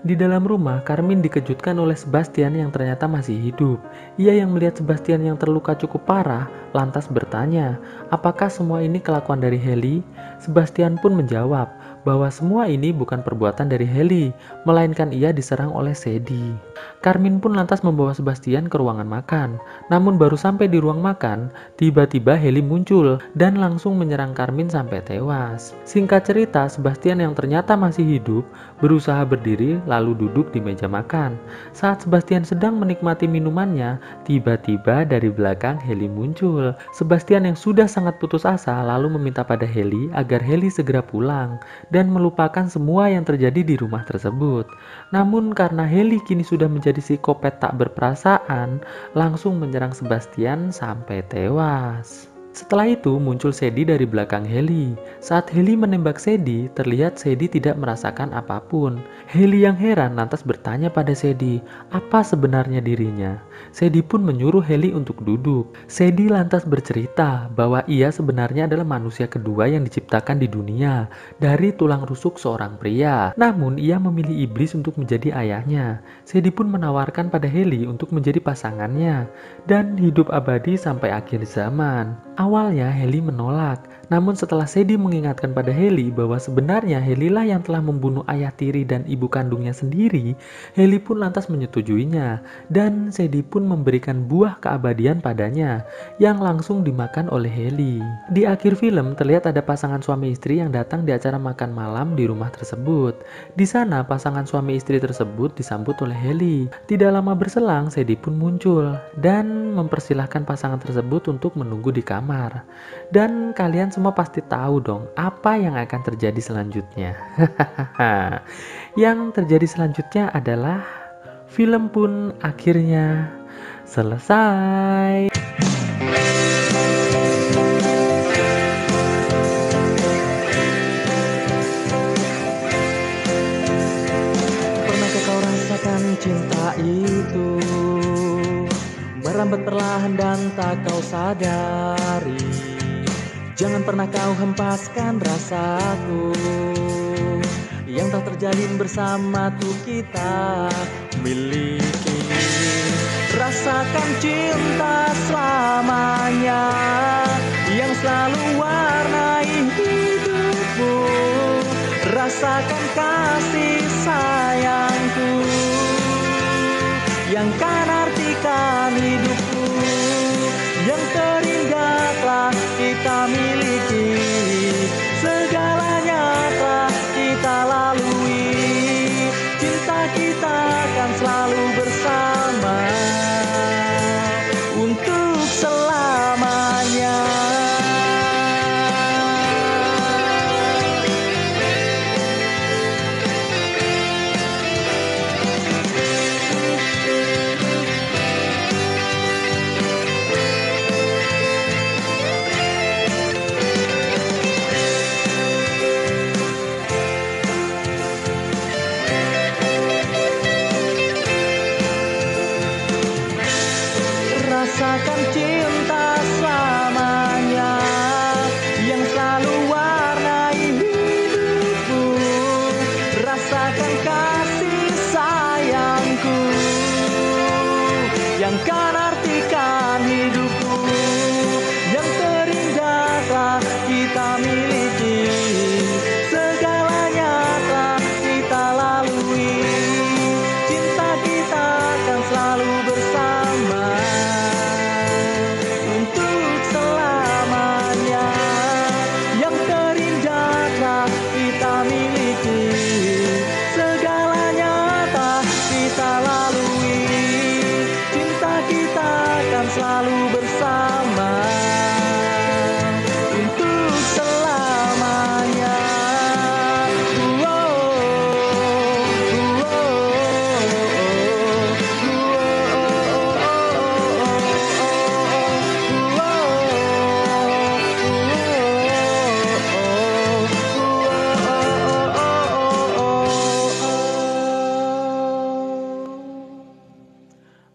Di dalam rumah, Carmine dikejutkan oleh Sebastian yang ternyata masih hidup. Ia yang melihat Sebastian yang terluka cukup parah, lantas bertanya, apakah semua ini kelakuan dari Heli? Sebastian pun menjawab bahwa semua ini bukan perbuatan dari Heli, melainkan ia diserang oleh Sadie. Carmine pun lantas membawa Sebastian ke ruangan makan. Namun baru sampai di ruang makan, tiba-tiba Heli muncul dan langsung menyerang Carmine sampai tewas. Singkat cerita, Sebastian yang ternyata masih hidup berusaha berdiri lalu duduk di meja makan. Saat Sebastian sedang menikmati minumannya, tiba-tiba dari belakang Heli muncul. Sebastian yang sudah sangat putus asa lalu meminta pada Heli agar Heli segera pulang dan melupakan semua yang terjadi di rumah tersebut. Namun karena Heli kini sudah menjadi psikopat tak berperasaan, langsung menyerang Sebastian sampai tewas. Setelah itu muncul Sadie dari belakang Heli. Saat Heli menembak Sadie, terlihat Sadie tidak merasakan apapun. Heli yang heran lantas bertanya pada Sadie, apa sebenarnya dirinya? Sadie pun menyuruh Heli untuk duduk. Sadie lantas bercerita bahwa ia sebenarnya adalah manusia kedua yang diciptakan di dunia dari tulang rusuk seorang pria. Namun ia memilih iblis untuk menjadi ayahnya. Sadie pun menawarkan pada Heli untuk menjadi pasangannya dan hidup abadi sampai akhir zaman. Awalnya Heli menolak, namun setelah Sadie mengingatkan pada Heli bahwa sebenarnya Heli lah yang telah membunuh ayah tiri dan ibu kandungnya sendiri, Heli pun lantas menyetujuinya, dan Sadie pun memberikan buah keabadian padanya, yang langsung dimakan oleh Heli. Di akhir film terlihat ada pasangan suami istri yang datang di acara makan malam di rumah tersebut. Di sana pasangan suami istri tersebut disambut oleh Heli. Tidak lama berselang Sadie pun muncul, dan mempersilahkan pasangan tersebut untuk menunggu di kamar. Dan kalian semua pasti tahu dong apa yang akan terjadi selanjutnya. Yang terjadi selanjutnya adalah film pun akhirnya selesai. Pernahkah kau rasakan cinta itu merambat perlahan dan tak kau sadari? Jangan pernah kau hempaskan rasaku yang tak terjalin bersama tuh kita miliki. Rasakan cinta selamanya yang selalu warnai hidupmu. rasakan kasih sayangku yang kan artikan hidupku, yang terindah telah kita miliki, segalanya telah kita lalui, cinta kita akan selalu bersama untuk selamanya. Rasakan cinta selamanya yang selalu warnai hidupku, rasakan kasih sayangku yang kan artikan hidupku, yang terindah telah kita miliki, segalanya telah kita lalui, cinta kita akan selalu bersama untuk selamanya, yang terindah telah kita miliki, segalanya telah kita lalui, cinta kita akan selalu bersama untuk selamanya.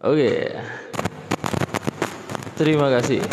Oke, terima kasih.